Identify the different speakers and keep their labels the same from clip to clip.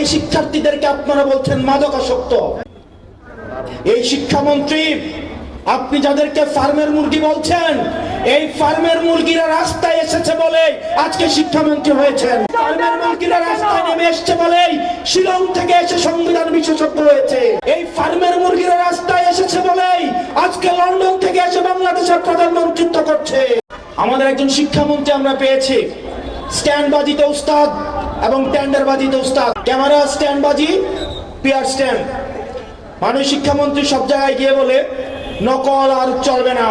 Speaker 1: এই শিক্ষার্থীদেরকে আপনারা বলছেন মাদকাসক্ত। এই শিক্ষামন্ত্রী, আপনি যাদেরকে ফার্মের মুরগি বলছেন, এই ফার্মের মুরগিরা রাস্তায় এসেছে বলে আজকে শিক্ষামন্ত্রী হয়েছেন। ফার্মের মুরগিরা রাস্তায় নেমে এসেছে বলেই শিলং থেকে এসে সংবিধান বিশেষজ্ঞ হয়েছে। এই ফার্মের মুরগিরা রাস্তায় এসেছে বলেই আজকে লন্ডন থেকে এসে বাংলাদেশের প্রধানমন্ত্রিত্ব করছে। আমাদের একজন শিক্ষামন্ত্রী আমরা পেয়েছি, স্ট্যান্ডবাজিতে উস্তাদ এবং টেন্ডারবাজিতে উস্তাদ। ক্যামেরা স্ট্যান্ডবাজি, পিয়ার স্ট্যান্ড। মাননীয় শিক্ষামন্ত্রী সব জায়গায় গিয়ে বলে নকল আর চলবে না।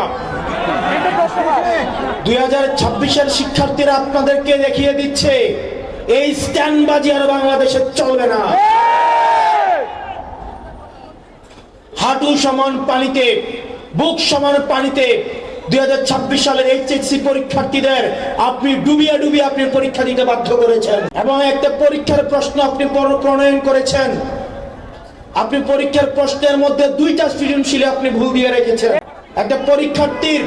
Speaker 1: 2026-এর শিক্ষার্থীরা আপনাদেরকে দেখিয়ে দিচ্ছে এই স্ট্যান্ডবাজি আর বাংলাদেশে চলবে না। হাঁটু সমান পানিতে, বুক সমান পানিতে 2026 সালের এইচএসসি পরীক্ষার্থীদের আপনি ডুবিয়ে ডুবিয়ে আপনি পরীক্ষা দিতে বাধ্য করেছেন এবং একটা পরীক্ষার প্রশ্ন আপনি প্রণয়ন করেছেন। আপনি পরীক্ষার প্রশ্নের মধ্যে 2টা সৃজনশীলে আপনি ভুল দিয়ে রেখেছেন। একটা পরীক্ষার্থীর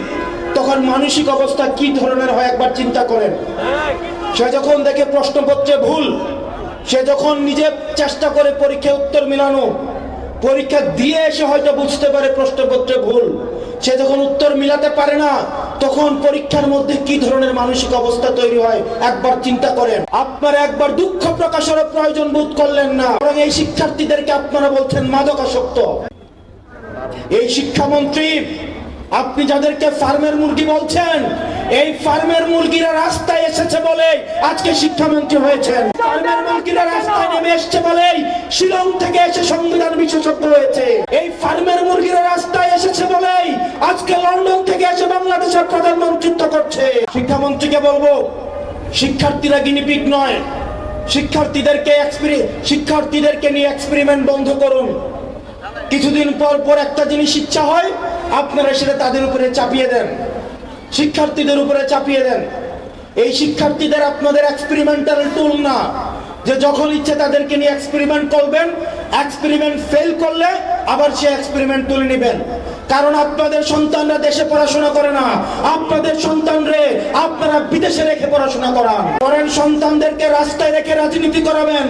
Speaker 1: তখন মানসিক অবস্থা কি ধরনের হয় একবার চিন্তা করেন। সে যখন দেখে প্রশ্নপত্রে ভুল, সে যখন নিজে চেষ্টা করে পরীক্ষায় উত্তর মিলানো, পরীক্ষা দিয়ে এসে হয়তো বুঝতে পারে প্রশ্নপত্রে ভুল, সে যখন উত্তর মিলাতে পারে না, তখন পরীক্ষার মধ্যে কি ধরনের মানসিক অবস্থা তৈরি হয় একবার চিন্তা করেন। আপনারা একবার দুঃখ প্রকাশের প্রয়োজন বোধ করলেন না, বরং এই শিক্ষার্থীদেরকে আপনারা বলছেন মাদকাসক্ত। এই শিক্ষামন্ত্রী, আপনি যাদেরকে ফার্মের মুরগি বলছেন, এই ফার্মের মুরগিরা রাস্তায় এসেছে বলে আজকে শিক্ষামন্ত্রী হয়েছেন। ফার্মের মুরগিরা রাস্তায় নেমে এসেছে বলেই শিলং থেকে এসে সংবিধান বিশেষজ্ঞ হয়েছে। এই ফার্মের মুরগিরা রাস্তায় এসেছে বলেই আজকে লন্ডন থেকে এসে বাংলাদেশের প্রধানমন্ত্রিত্ব করছে। শিক্ষামন্ত্রীকে বলবো, শিক্ষার্থীরা গিনিপিগ নয়। শিক্ষার্থীদেরকে নিয়ে এক্সপেরিমেন্ট বন্ধ করুন। কিছুদিন পর পর একটা জিনিস ইচ্ছা হয়, আপনারা সেটা তাদের উপরে চাপিয়ে দেন, শিক্ষার্থীদের উপরে চাপিয়ে দেন। এই শিক্ষার্থীদের আপনাদের এক্সপেরিমেন্টাল টুল না, যে যখন ইচ্ছে তাদেরকে নিয়ে এক্সপেরিমেন্ট করবেন, এক্সপেরিমেন্ট ফেল করলে আবার সে এক্সপেরিমেন্ট তুলে নেবেন। কারণ আপনাদের সন্তানরা দেশে পড়াশোনা করে না, আপনাদের সন্তানরে আপনারা বিদেশে রেখে পড়াশোনা করান। পরের সন্তানদেরকে রাস্তায় রেখে রাজনীতি করাবেন,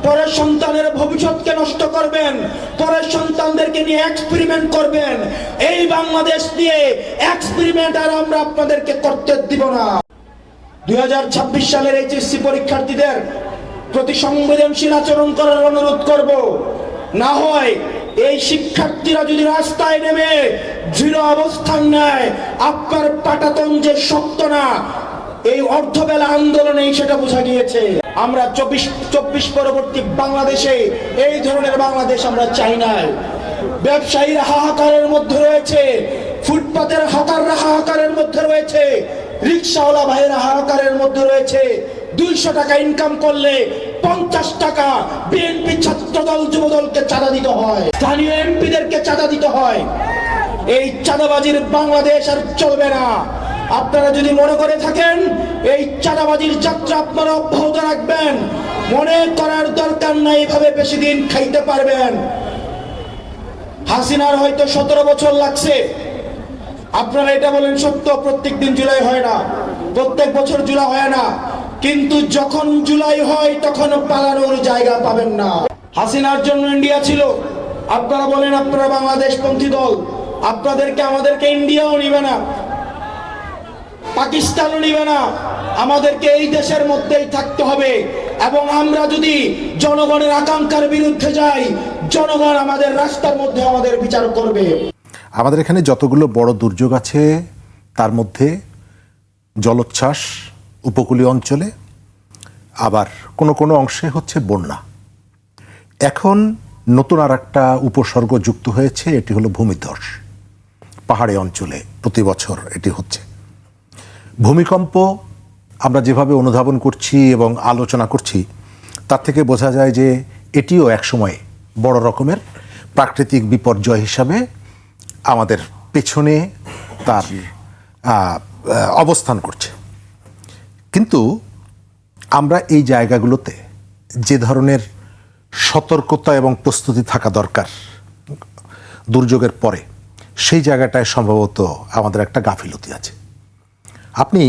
Speaker 1: পরের সন্তানের ভবিষ্যৎকে নষ্ট করবেন, পরের সন্তানদেরকে নিয়ে এক্সপেরিমেন্ট করবেন। এই বাংলাদেশ নিয়ে এক্সপেরিমেন্ট আর আমরা আপনাদেরকে করতে দিব না। 2026 সালের এইচএসসি পরীক্ষার্থীদের প্রতি সংবেদনশীল আচরণ করার অনুরোধ করব। না হয় এই শিক্ষার্থীরা যদি রাস্তায় নেমে দৃঢ় অবস্থান নেয়, আপনার পাটাতন যে শক্ত না, এই অর্ধবেলা আন্দোলনে সেটা বোঝা গিয়েছে। আমরা 24 পরবর্তী বাংলাদেশে এই ধরনের বাংলাদেশ আমরা চাই না। ব্যবসায়ীরা হাহাকারের মধ্যে রয়েছে, ফুটপাতের হকাররা হাহাকারের মধ্যে রয়েছে, রিক্সাওয়ালা ভাইয়েরা হাহাকারের মধ্যে রয়েছে। 200 টাকা ইনকাম করলে 50 টাকা বিএনপি ছাত্রদল যুবদলকে চাঁদা দিতে হয়, স্থানীয় এমপিদেরকে চাঁদা দিতে হয়। এই চাঁদাবাজির বাংলাদেশ আর চলবে না। আপনারা যদি মনে করে থাকেন এই চাঁদাবাজির যাত্রা আপনারা অব্যাহত রাখবেন, মনে করার দরকার নাই এভাবে বেশি দিন খাইতে পারবেন। হাসিনার হয়তো 17 বছর লাগছে। আপনারা এটা বলেন সত্য, প্রত্যেক দিন জুলাই হয় না, প্রত্যেক বছর জুলাই হয় না, কিন্তু যখন জুলাই হয় তখন পালানোর জায়গা পাবেন না। হাসিনার জন্য ইন্ডিয়া ছিল, আপনারা বলেন আপনারা বাংলাদেশ পন্থী দল, আপনাদেরকে আমাদেরকে ইন্ডিয়াও নিবে না, পাকিস্তানও নিবে না, আমাদেরকে এই দেশের মধ্যেই থাকতে হবে। এবং আমরা যদি জনগণের আকাঙ্ক্ষার বিরুদ্ধে যাই, জনগণ আমাদের রাস্তার মধ্যে আমাদের বিচার করবে।
Speaker 2: আমাদের এখানে যতগুলো বড় দুর্যোগ আছে তার মধ্যে জলোচ্ছ্বাস উপকূলীয় অঞ্চলে, আবার কোনো কোনো অংশে হচ্ছে বন্যা। এখন নতুন আর একটা উপসর্গ যুক্ত হয়েছে, এটি হলো ভূমিধস। পাহাড়ি অঞ্চলে প্রতি বছর এটি হচ্ছে। ভূমিকম্প আমরা যেভাবে অনুধাবন করছি এবং আলোচনা করছি, তার থেকে বোঝা যায় যে এটিও একসময় বড় রকমের প্রাকৃতিক বিপর্যয় হিসাবে আমাদের পেছনে তার অবস্থান করছে। কিন্তু আমরা এই জায়গাগুলোতে যে ধরনের সতর্কতা এবং প্রস্তুতি থাকা দরকার দুর্যোগের পরে, সেই জায়গাটায় সম্ভবত আমাদের একটা গাফিলতি আছে। আপনি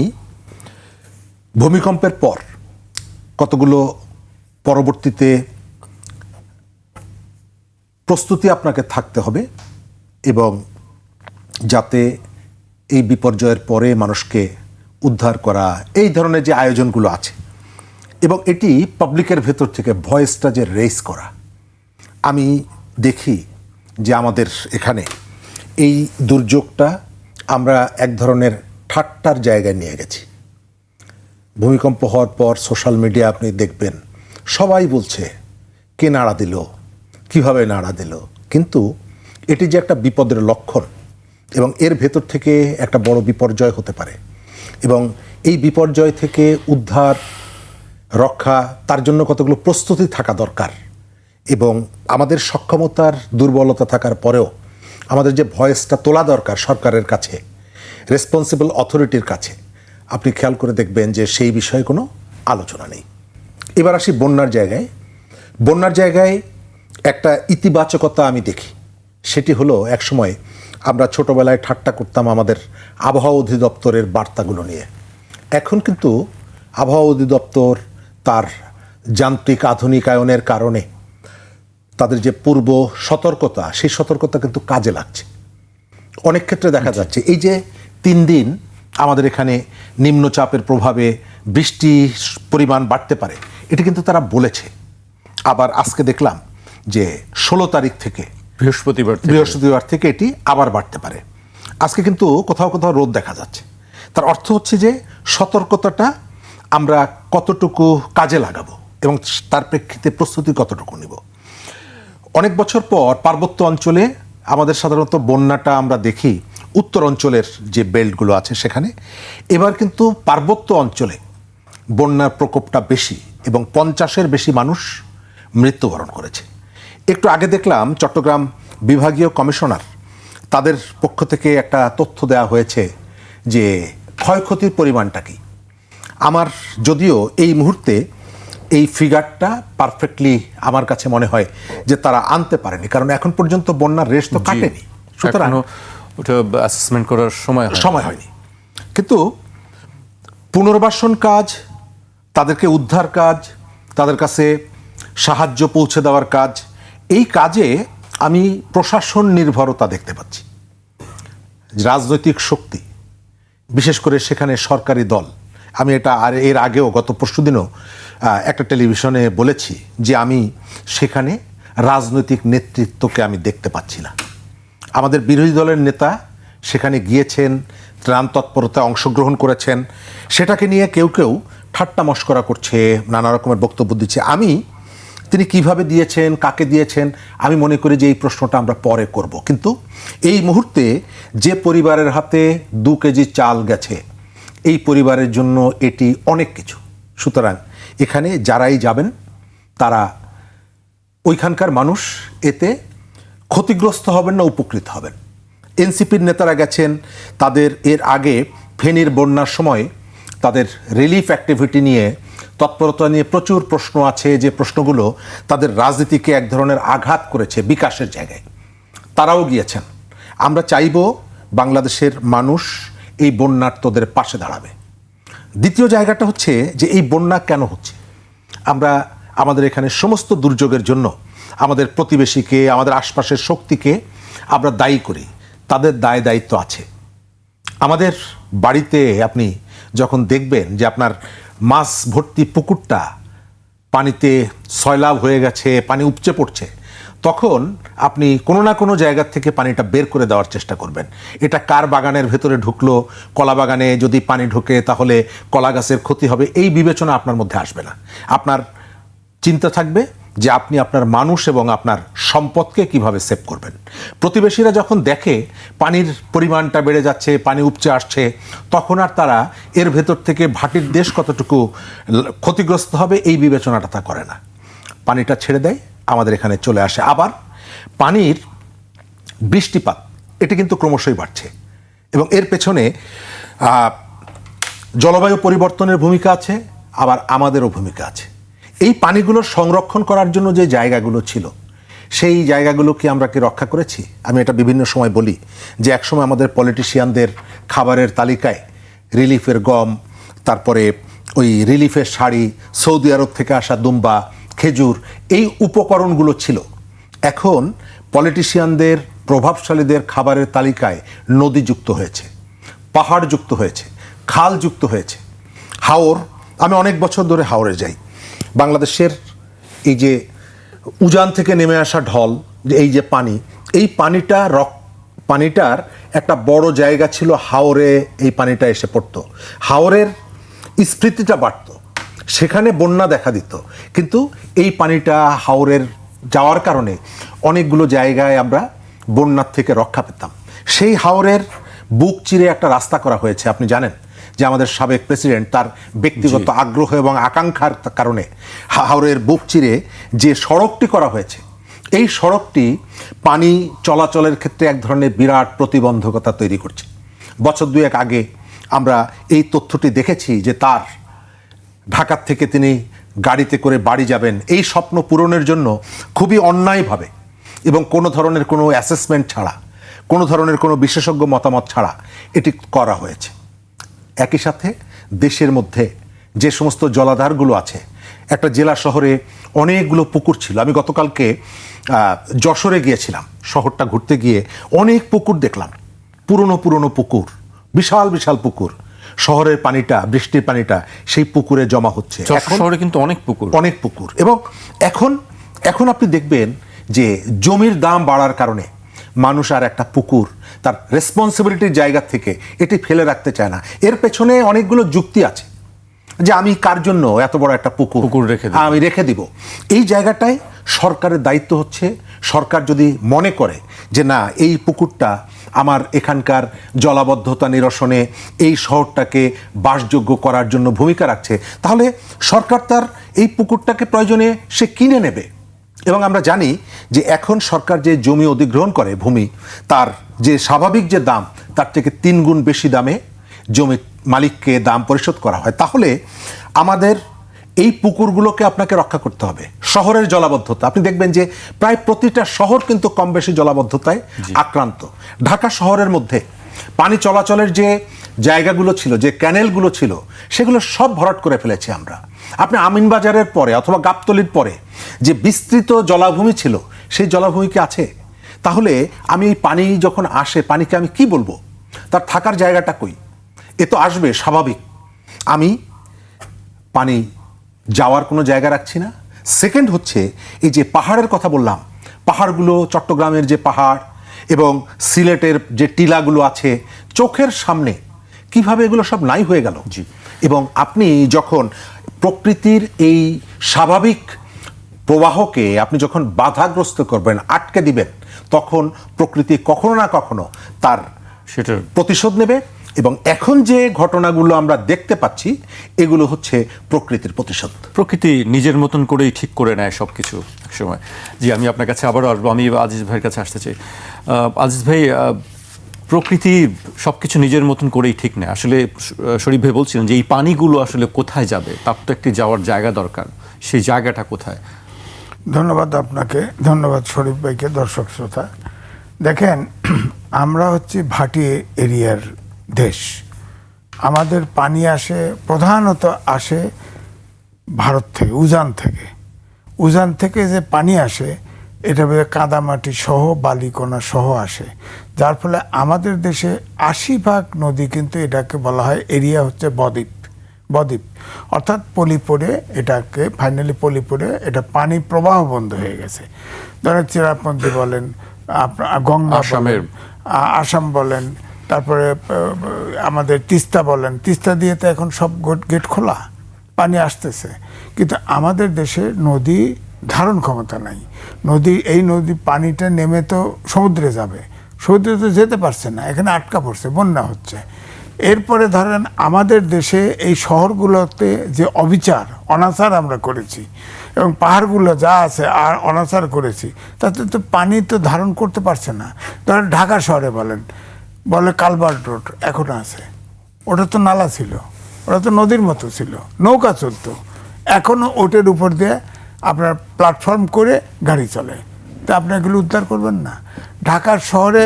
Speaker 2: ভূমিকম্পের পর কতগুলো পরবর্তীতে প্রস্তুতি আপনাকে থাকতে হবে এবং যাতে এই বিপর্যয়ের পরে মানুষকে উদ্ধার করা, এই ধরনের যে আয়োজনগুলো আছে, এবং এটি পাবলিকের ভেতর থেকে ভয়েসটা যে রেজ করা। আমি দেখি যে আমাদের এখানে এই দুর্যোগটা আমরা এক ধরনের ঠাট্টার জায়গায় নিয়ে গেছি। ভূমিকম্প হওয়ার পর সোশ্যাল মিডিয়া আপনি দেখবেন সবাই বলছে কে নাড়া দিল, কিভাবে নাড়া দিল, কিন্তু এটি যে একটা বিপদের লক্ষণ এবং এর ভেতর থেকে একটা বড় বিপর্যয় হতে পারে এবং এই বিপর্যয় থেকে উদ্ধার রক্ষা, তার জন্য কতগুলো প্রস্তুতি থাকা দরকার এবং আমাদের সক্ষমতার দুর্বলতা থাকার পরেও আমাদের যে ভয়েসটা তোলা দরকার সরকারের কাছে, রেসপন্সিবল অথরিটির কাছে, আপনি খেয়াল করে দেখবেন যে সেই বিষয়ে কোনো আলোচনা নেই। এবার আসি বন্যার জায়গায়। বন্যার জায়গায় একটা ইতিবাচকতা আমি দেখি, সেটি হলো একসময় আমরা ছোটবেলায় ঠাট্টা করতাম আমাদের আবহাওয়া অধিদপ্তরের বার্তাগুলো নিয়ে। এখন কিন্তু আবহাওয়া অধিদপ্তর তার যান্ত্রিক আধুনিকায়নের কারণে তাদের যে পূর্ব সতর্কতা, সেই সতর্কতা কিন্তু কাজে লাগছে। অনেক ক্ষেত্রে দেখা যাচ্ছে এই যে 3 দিন আমাদের এখানে নিম্নচাপের প্রভাবে বৃষ্টির পরিমাণ বাড়তে পারে, এটি কিন্তু তারা বলেছে। আবার আজকে দেখলাম যে 16 তারিখ থেকে বৃহস্পতিবার থেকে এটি আবার বাড়তে পারে। আজকে কিন্তু কোথাও কোথাও রোদ দেখা যাচ্ছে। তার অর্থ হচ্ছে যে সতর্কতাটা আমরা কতটুকু কাজে লাগাবো এবং তার প্রেক্ষিতে প্রস্তুতি কতটুকু নিব। অনেক বছর পর পার্বত্য অঞ্চলে আমাদের সাধারণত বন্যাটা আমরা দেখি উত্তর অঞ্চলের যে বেল্টগুলো আছে সেখানে। এবার কিন্তু পার্বত্য অঞ্চলে বন্যার প্রকোপটা বেশি এবং 50-এর বেশি মানুষ মৃত্যুবরণ করেছে। একটু আগে দেখলাম চট্টগ্রাম বিভাগীয় কমিশনার, তাদের পক্ষ থেকে একটা তথ্য দেওয়া হয়েছে যে ক্ষয়ক্ষতির পরিমাণটা কি। আমার যদিও এই মুহূর্তে এই ফিগারটা পারফেক্টলি আমার কাছে মনে হয় যে তারা আনতে পারেনি, কারণ এখন পর্যন্ত বন্যার রেশ তো কাটেনি, সুতরাং
Speaker 3: ওটা অ্যাসেসমেন্ট করার সময়
Speaker 2: হয়নি। কিন্তু পুনর্বাসন কাজ, তাদেরকে উদ্ধার কাজ, তাদের কাছে সাহায্য পৌঁছে দেওয়ার কাজ, এই কাজে আমি প্রশাসন নির্ভরতা দেখতে পাচ্ছি। রাজনৈতিক শক্তি, বিশেষ করে সেখানে সরকারি দল, আমি এটা আর এর আগেও গত পরশুদিনও একটা টেলিভিশনে বলেছি যে আমি সেখানে রাজনৈতিক নেতৃত্বকে আমি দেখতে পাচ্ছি না। আমাদের বিরোধী দলের নেতা সেখানে গিয়েছেন, ত্রাণ তৎপরতায় অংশগ্রহণ করেছেন, সেটাকে নিয়ে কেউ কেউ ঠাট্টা মশকরা করছে, নানা রকমের বক্তব্য দিচ্ছে। তিনি কিভাবে দিয়েছেন, কাকে দিয়েছেন, আমি মনে করি যে এই প্রশ্নটা আমরা পরে করব। কিন্তু এই মুহূর্তে যে পরিবারের হাতে 2 কেজি চাল গেছে, এই পরিবারের জন্য এটি অনেক কিছু। সুতরাং এখানে যারাই যাবেন তারা ওইখানকার মানুষ এতে ক্ষতিগ্রস্ত হবেন না, উপকৃত হবেন। এনসিপির নেতারা গেছেন, তাদের এর আগে ফেনীর বন্যার সময় তাদের রিলিফ অ্যাক্টিভিটি নিয়ে, তৎপরতা নিয়ে প্রচুর প্রশ্ন আছে, যে প্রশ্নগুলো তাদের রাজনীতিকে এক ধরনের আঘাত করেছে বিকাশের জায়গায়। তারাও গিয়েছেন। আমরা চাইব বাংলাদেশের মানুষ এই বন্যার্তদের পাশে দাঁড়াবে। দ্বিতীয় জায়গাটা হচ্ছে যে এই বন্যা কেন হচ্ছে। আমরা আমাদের এখানে সমস্ত দুর্যোগের জন্য আমাদের প্রতিবেশীকে, আমাদের আশপাশের শক্তিকে আমরা দায়ী করি। তাদের দায় দায়িত্ব আছে। আমাদের বাড়িতে আপনি যখন দেখবেন যে আপনার মাছ ভর্তি পুকুরটা পানিতে সয়লাভ হয়ে গেছে, পানি উপচে পড়ছে, তখন আপনি কোনো না কোনো জায়গা থেকে পানিটা বের করে দেওয়ার চেষ্টা করবেন। এটা কার বাগানের ভেতরে ঢুকলো, কলা বাগানে যদি পানি ঢোকে তাহলে কলা গাছের ক্ষতি হবে, এই বিবেচনা আপনার মধ্যে আসবে না। আপনার চিন্তা থাকবে যে আপনি আপনার মানুষ এবং আপনার সম্পদকে কিভাবে সেভ করবেন। প্রতিবেশীরা যখন দেখে পানির পরিমাণটা বেড়ে যাচ্ছে, পানি উপচে আসছে, তখন আর তারা এর ভেতর থেকে ভাটির দেশ কতটুকু ক্ষতিগ্রস্ত হবে এই বিবেচনাটা তা করে না। পানিটা ছেড়ে দেয়, আমাদের এখানে চলে আসে। আবার পানির বৃষ্টিপাত এটি কিন্তু ক্রমশই বাড়ছে এবং এর পেছনে জলবায়ু পরিবর্তনের ভূমিকা আছে, আবার আমাদেরও ভূমিকা আছে। এই পানিগুলোর সংরক্ষণ করার জন্য যে জায়গাগুলো ছিল, সেই জায়গাগুলোকে আমরা কি রক্ষা করেছি? আমি এটা বিভিন্ন সময় বলি যে একসময় আমাদের পলিটিশিয়ানদের খাবারের তালিকায় রিলিফের গম, তারপরে ওই রিলিফের শাড়ি, সৌদি আরব থেকে আসা দুম্বা, খেজুর, এই উপকরণগুলো ছিল। এখন পলিটিশিয়ানদের, প্রভাবশালীদের খাবারের তালিকায় নদী যুক্ত হয়েছে, পাহাড় যুক্ত হয়েছে, খাল যুক্ত হয়েছে। হাওর, আমি অনেক বছর ধরে হাওরে যাই। বাংলাদেশের এই যে উজান থেকে নেমে আসা ঢল, এই যে পানি, এই পানিটার একটা বড় জায়গা ছিল হাওরে। এই পানিটা এসে পড়তো, হাওরের স্ফীতিটা বাড়ত, সেখানে বন্যা দেখা দিত। কিন্তু এই পানিটা হাওরের যাওয়ার কারণে অনেকগুলো জায়গায় আমরা বন্যার থেকে রক্ষা পেতাম। সেই হাওরের বুক চিরে একটা রাস্তা করা হয়েছে। আপনি জানেন যে আমাদের সাবেক প্রেসিডেন্ট তার ব্যক্তিগত আগ্রহ এবং আকাঙ্ক্ষার কারণে হাওরের বুক চিরে যে সড়কটি করা হয়েছে, এই সড়কটি পানি চলাচলের ক্ষেত্রে এক ধরনের বিরাট প্রতিবন্ধকতা তৈরি করছে। বছর দুয়েক আগে আমরা এই তথ্যটি দেখেছি যে তার ঢাকার থেকে তিনি গাড়িতে করে বাড়ি যাবেন, এই স্বপ্ন পূরণের জন্য খুবই অন্যায়ভাবে এবং কোনো ধরনের কোনো অ্যাসেসমেন্ট ছাড়া, কোনো ধরনের কোনো বিশেষজ্ঞ মতামত ছাড়া এটি করা হয়েছে। একই সাথে দেশের মধ্যে যে সমস্ত জলাধারগুলো আছে, একটা জেলা শহরে অনেকগুলো পুকুর ছিল। আমি গতকালকে যশোরে গিয়েছিলাম, শহরটা ঘুরতে গিয়ে অনেক পুকুর দেখলাম, পুরনো পুরনো পুকুর, বিশাল বিশাল পুকুর। শহরের পানিটা, বৃষ্টির পানিটা সেই পুকুরে জমা হচ্ছে।
Speaker 3: শহরে কিন্তু অনেক পুকুর
Speaker 2: এবং এখন আপনি দেখবেন যে জমির দাম বাড়ার কারণে মানুষ আর একটা পুকুর তার রেসপন্সিবিলিটির জায়গা থেকে এটি ফেলে রাখতে চায় না। এর পেছনে অনেকগুলো যুক্তি আছে যে আমি কার জন্য এত বড় একটা পুকুর আমি রেখে দিব। এই জায়গাটায় সরকারের দায়িত্ব হচ্ছে, সরকার যদি মনে করে যে না, এই পুকুরটা আমার এখানকার জলাবদ্ধতা নিরসনে, এই শহরটাকে বাসযোগ্য করার জন্য ভূমিকা রাখছে, তাহলে সরকার তার এই পুকুরটাকে প্রয়োজনে সে কিনে নেবে। এবং আমরা জানি যে এখন সরকার যে জমি অধিগ্রহণ করে, ভূমি, তার যে স্বাভাবিক যে দাম, তার থেকে 3 গুণ বেশি দামে জমি মালিককে দাম পরিশোধ করা হয়। তাহলে আমাদের এই পুকুরগুলোকে আপনাকে রক্ষা করতে হবে। শহরের জলাবদ্ধতা, আপনি দেখবেন যে প্রায় প্রতিটা শহর কিন্তু কম বেশি জলাবদ্ধতায় আক্রান্ত। ঢাকা শহরের মধ্যে পানি চলাচলের যে জায়গাগুলো ছিল, যে ক্যানেলগুলো ছিল, সেগুলো সব ভরাট করে ফেলেছি আমরা। আপনি আমিনবাজারের পরে অথবা গাবতলীর পরে যে বিস্তৃত জলাভূমি ছিল, সেই জলাভূমি কি আছে? তাহলে আমি এই পানি যখন আসে, পানিকে আমি কি বলবো? তার থাকার জায়গাটা কই? এ তো আসবে স্বাভাবিক। আমি পানি যাওয়ার কোনো জায়গা রাখছি না। সেকেন্ড হচ্ছে এই যে পাহাড়ের কথা বললাম, পাহাড়গুলো, চট্টগ্রামের যে পাহাড় এবং সিলেটের যে টিলাগুলো আছে, চোখের সামনে কিভাবে এগুলো সব নাই হয়ে গেল। এবং আপনি যখন প্রকৃতির এই স্বাভাবিক প্রবাহকে আপনি যখন বাধাগ্রস্ত করবেন, আটকে দিবেন, তখন প্রকৃতি কখনো না কখনো তার
Speaker 3: সেটার
Speaker 2: প্রতিশোধ নেবে। এবং এখন যে ঘটনাগুলো আমরা দেখতে পাচ্ছি, এগুলো হচ্ছে প্রকৃতির প্রতিশোধ।
Speaker 3: প্রকৃতি নিজের মতন করেই ঠিক করে নেয় সব কিছু একসময়। জি, আমি আপনার কাছে আবারও আসবো। আমি আজিজ ভাইয়ের কাছে আসতে চাই। আজিজ ভাই, প্রকৃতি সব কিছু নিজের মতন করেই ঠিক নেয়। আসলে শরীফ ভাই বলছিলেন যে এই পানিগুলো আসলে কোথায় যাবে, তার তো একটি যাওয়ার জায়গা দরকার। সেই জায়গাটা কোথায়?
Speaker 4: ধন্যবাদ আপনাকে, ধন্যবাদ শরীফ ভাইকে, দর্শক শ্রোতা। দেখেন, আমরা হচ্ছে ভাটি এরিয়ার দেশ। আমাদের পানি আসে, প্রধানত আসে ভারত থেকে, উজান থেকে যে পানি আসে, এটা কাদামাটি সহ, বালিকণা সহ আসে। যার ফলে আমাদের দেশে 80% নদী কিন্তু এটাকে বলা হয় এরিয়া হচ্ছে বদ্বীপ, অর্থাৎ পলি পড়ে, এটাকে ফাইনালি পলি পড়ে এটা পানি প্রবাহ বন্ধ হয়ে গেছে। ধরেন চেরাপুঞ্জি বলেন, গঙ্গা বলেন, আসাম বলেন, তারপরে আমাদের তিস্তা বলেন, তিস্তা দিয়ে তো এখন সব গেট খোলা, পানি আসতেছে। কিন্তু আমাদের দেশে নদী ধারণ ক্ষমতা নাই। এই নদী পানিটা নেমে তো সমুদ্রে যাবে, সমুদ্রে তো যেতে পারছে না, এখানে আটকা পড়ছে, বন্যা হচ্ছে। এরপরে ধরেন আমাদের দেশে এই শহরগুলোতে যে অনাচার আমরা করেছি, এবং পাহাড়গুলো যা আছে আর অনাচার করেছি, তাতে তো পানি তো ধারণ করতে পারছে না। ধরেন ঢাকা শহরে বলে কালভার্ট রোড এখনো আছে, ওটা তো নালা ছিল, ওটা তো নদীর মতো ছিল, নৌকা চলতো। এখনো ওটার উপর দিয়ে আপনার প্ল্যাটফর্ম করে গাড়ি চলে, তা আপনি এগুলো উদ্ধার করবেন না। ঢাকার শহরে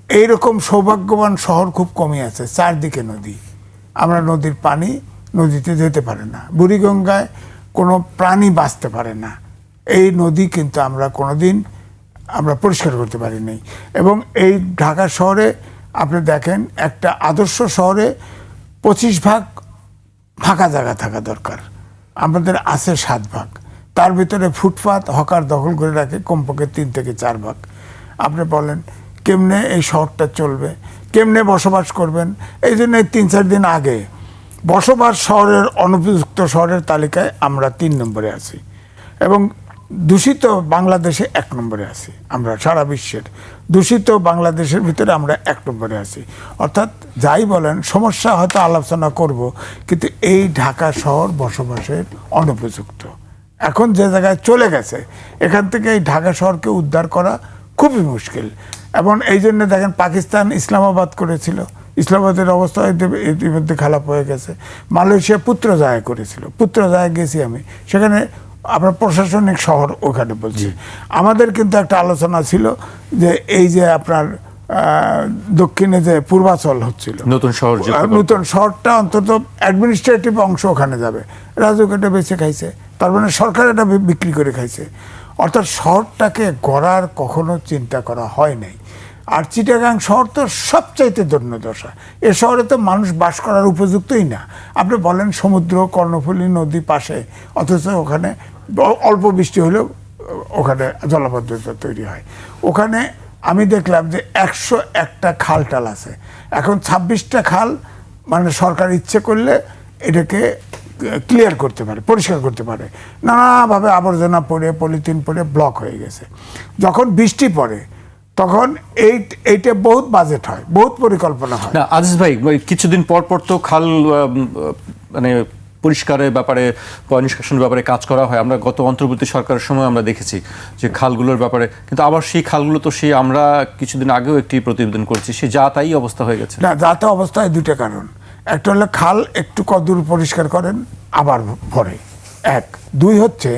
Speaker 4: এইরকম সৌভাগ্যবান শহর খুব কমই আছে, চারদিকে নদী। আমরা নদীর পানি, নদীতে যেতে পারে না, বুড়িগঙ্গায় কোনো প্রাণী বাঁচতে পারে না। এই নদী কিন্তু আমরা কোনোদিন আমরা পরিষ্কার করতে পারি নাই। এবং এই ঢাকা শহরে আপনি দেখেন, একটা আদর্শ শহরে 25 ভাগ ফাঁকা জায়গা থাকা দরকার, আমাদের আছে 7 ভাগ। তার ভিতরে ফুটপাত হকার দখল করে রাখে কমপক্ষে 3 থেকে 4 ভাগ। আপনি বলেন কেমনে এই শহরটা চলবে, কেমনে বসবাস করবেন? এই জন্য 3-4 দিন আগে বসবাস শহরের অনুপযুক্ত শহরের তালিকায় আমরা 3 নম্বরে আছি, এবং দূষিত বাংলাদেশে 1 নম্বরে আছি। আমরা সারা বিশ্বের দূষিত বাংলাদেশের ভিতরে আমরা 1 নম্বরে আছি। অর্থাৎ যাই বলেন, সমস্যা হয়তো আলোচনা করব, কিন্তু এই ঢাকা শহর বসবাসের অনুপযুক্ত। এখন যে জায়গায় চলে গেছে, এখান থেকে এই ঢাকা শহরকে উদ্ধার করা খুবই মুশকিল। এবং এই জন্য দেখেন, পাকিস্তান ইসলামাবাদ করেছিল, ইসলামাবাদের অবস্থা ইতিমধ্যে খারাপ হয়ে গেছে। মালয়েশিয়া পুত্রজায়া করেছিল, পুত্রজায়া গেছি আমি, সেখানে আপনার প্রশাসনিক শহর ওখানে বলছি। আমাদের কিন্তু একটা আলোচনা ছিল যে এই যে আপনার দক্ষিণে যে পূর্বাচল হচ্ছিল, নতুন শহরটা অন্তত অ্যাডমিনিস্ট্রেটিভ অংশ ওখানে যাবে, রাজুক এটা বেঁচে খাইছে, তার মানে সরকার এটা বিক্রি করে খাইছে। অর্থাৎ শহরটাকে গড়ার কখনো চিন্তা করা হয় নাই। আর চিটাগাং শহর তো সবচাইতে দৈন্যদশা। এ শহরে তো মানুষ বাস করার উপযুক্তই না। আপনি বলেন সমুদ্র, কর্ণফুলী নদী পাশে, অথচ ওখানে অল্প বৃষ্টি হলেও ওখানে জলাবদ্ধতা তৈরি হয়। ওখানে আমি দেখলাম যে 101টা খাল টাল আছে, এখন 26টা খাল মানে সরকার ইচ্ছে করলে এটাকে ক্লিয়ার করতে পারে, পরিষ্কার করতে পারে। নানাভাবে আবর্জনা পড়ে, পলিথিন পড়ে ব্লক হয়ে গেছে। যখন বৃষ্টি পড়ে তখন এইটা বহুত বাজেট হয়, বহুত পরিকল্পনা হয়।
Speaker 3: না আজিজ ভাই, কিছুদিন পর পর তো খাল মানে পরিষ্কারের ব্যাপারে, নিষ্কাশনের ব্যাপারে কাজ করা হয়। আমরা গত অন্তর্বর্তী সরকারের সময় আমরা দেখেছি যে খালগুলোর ব্যাপারে, কিন্তু আবার সেই খালগুলো তো সেই আমরা কিছুদিন আগেও একটি প্রতিবেদন করেছি, সে যা তাই অবস্থা হয়ে গেছে।
Speaker 4: না, যা তা অবস্থায় 2টা কারণ। একটা হলো খাল একটু কদূর পরিষ্কার করেন আবার ভরে, 1। 2 হচ্ছে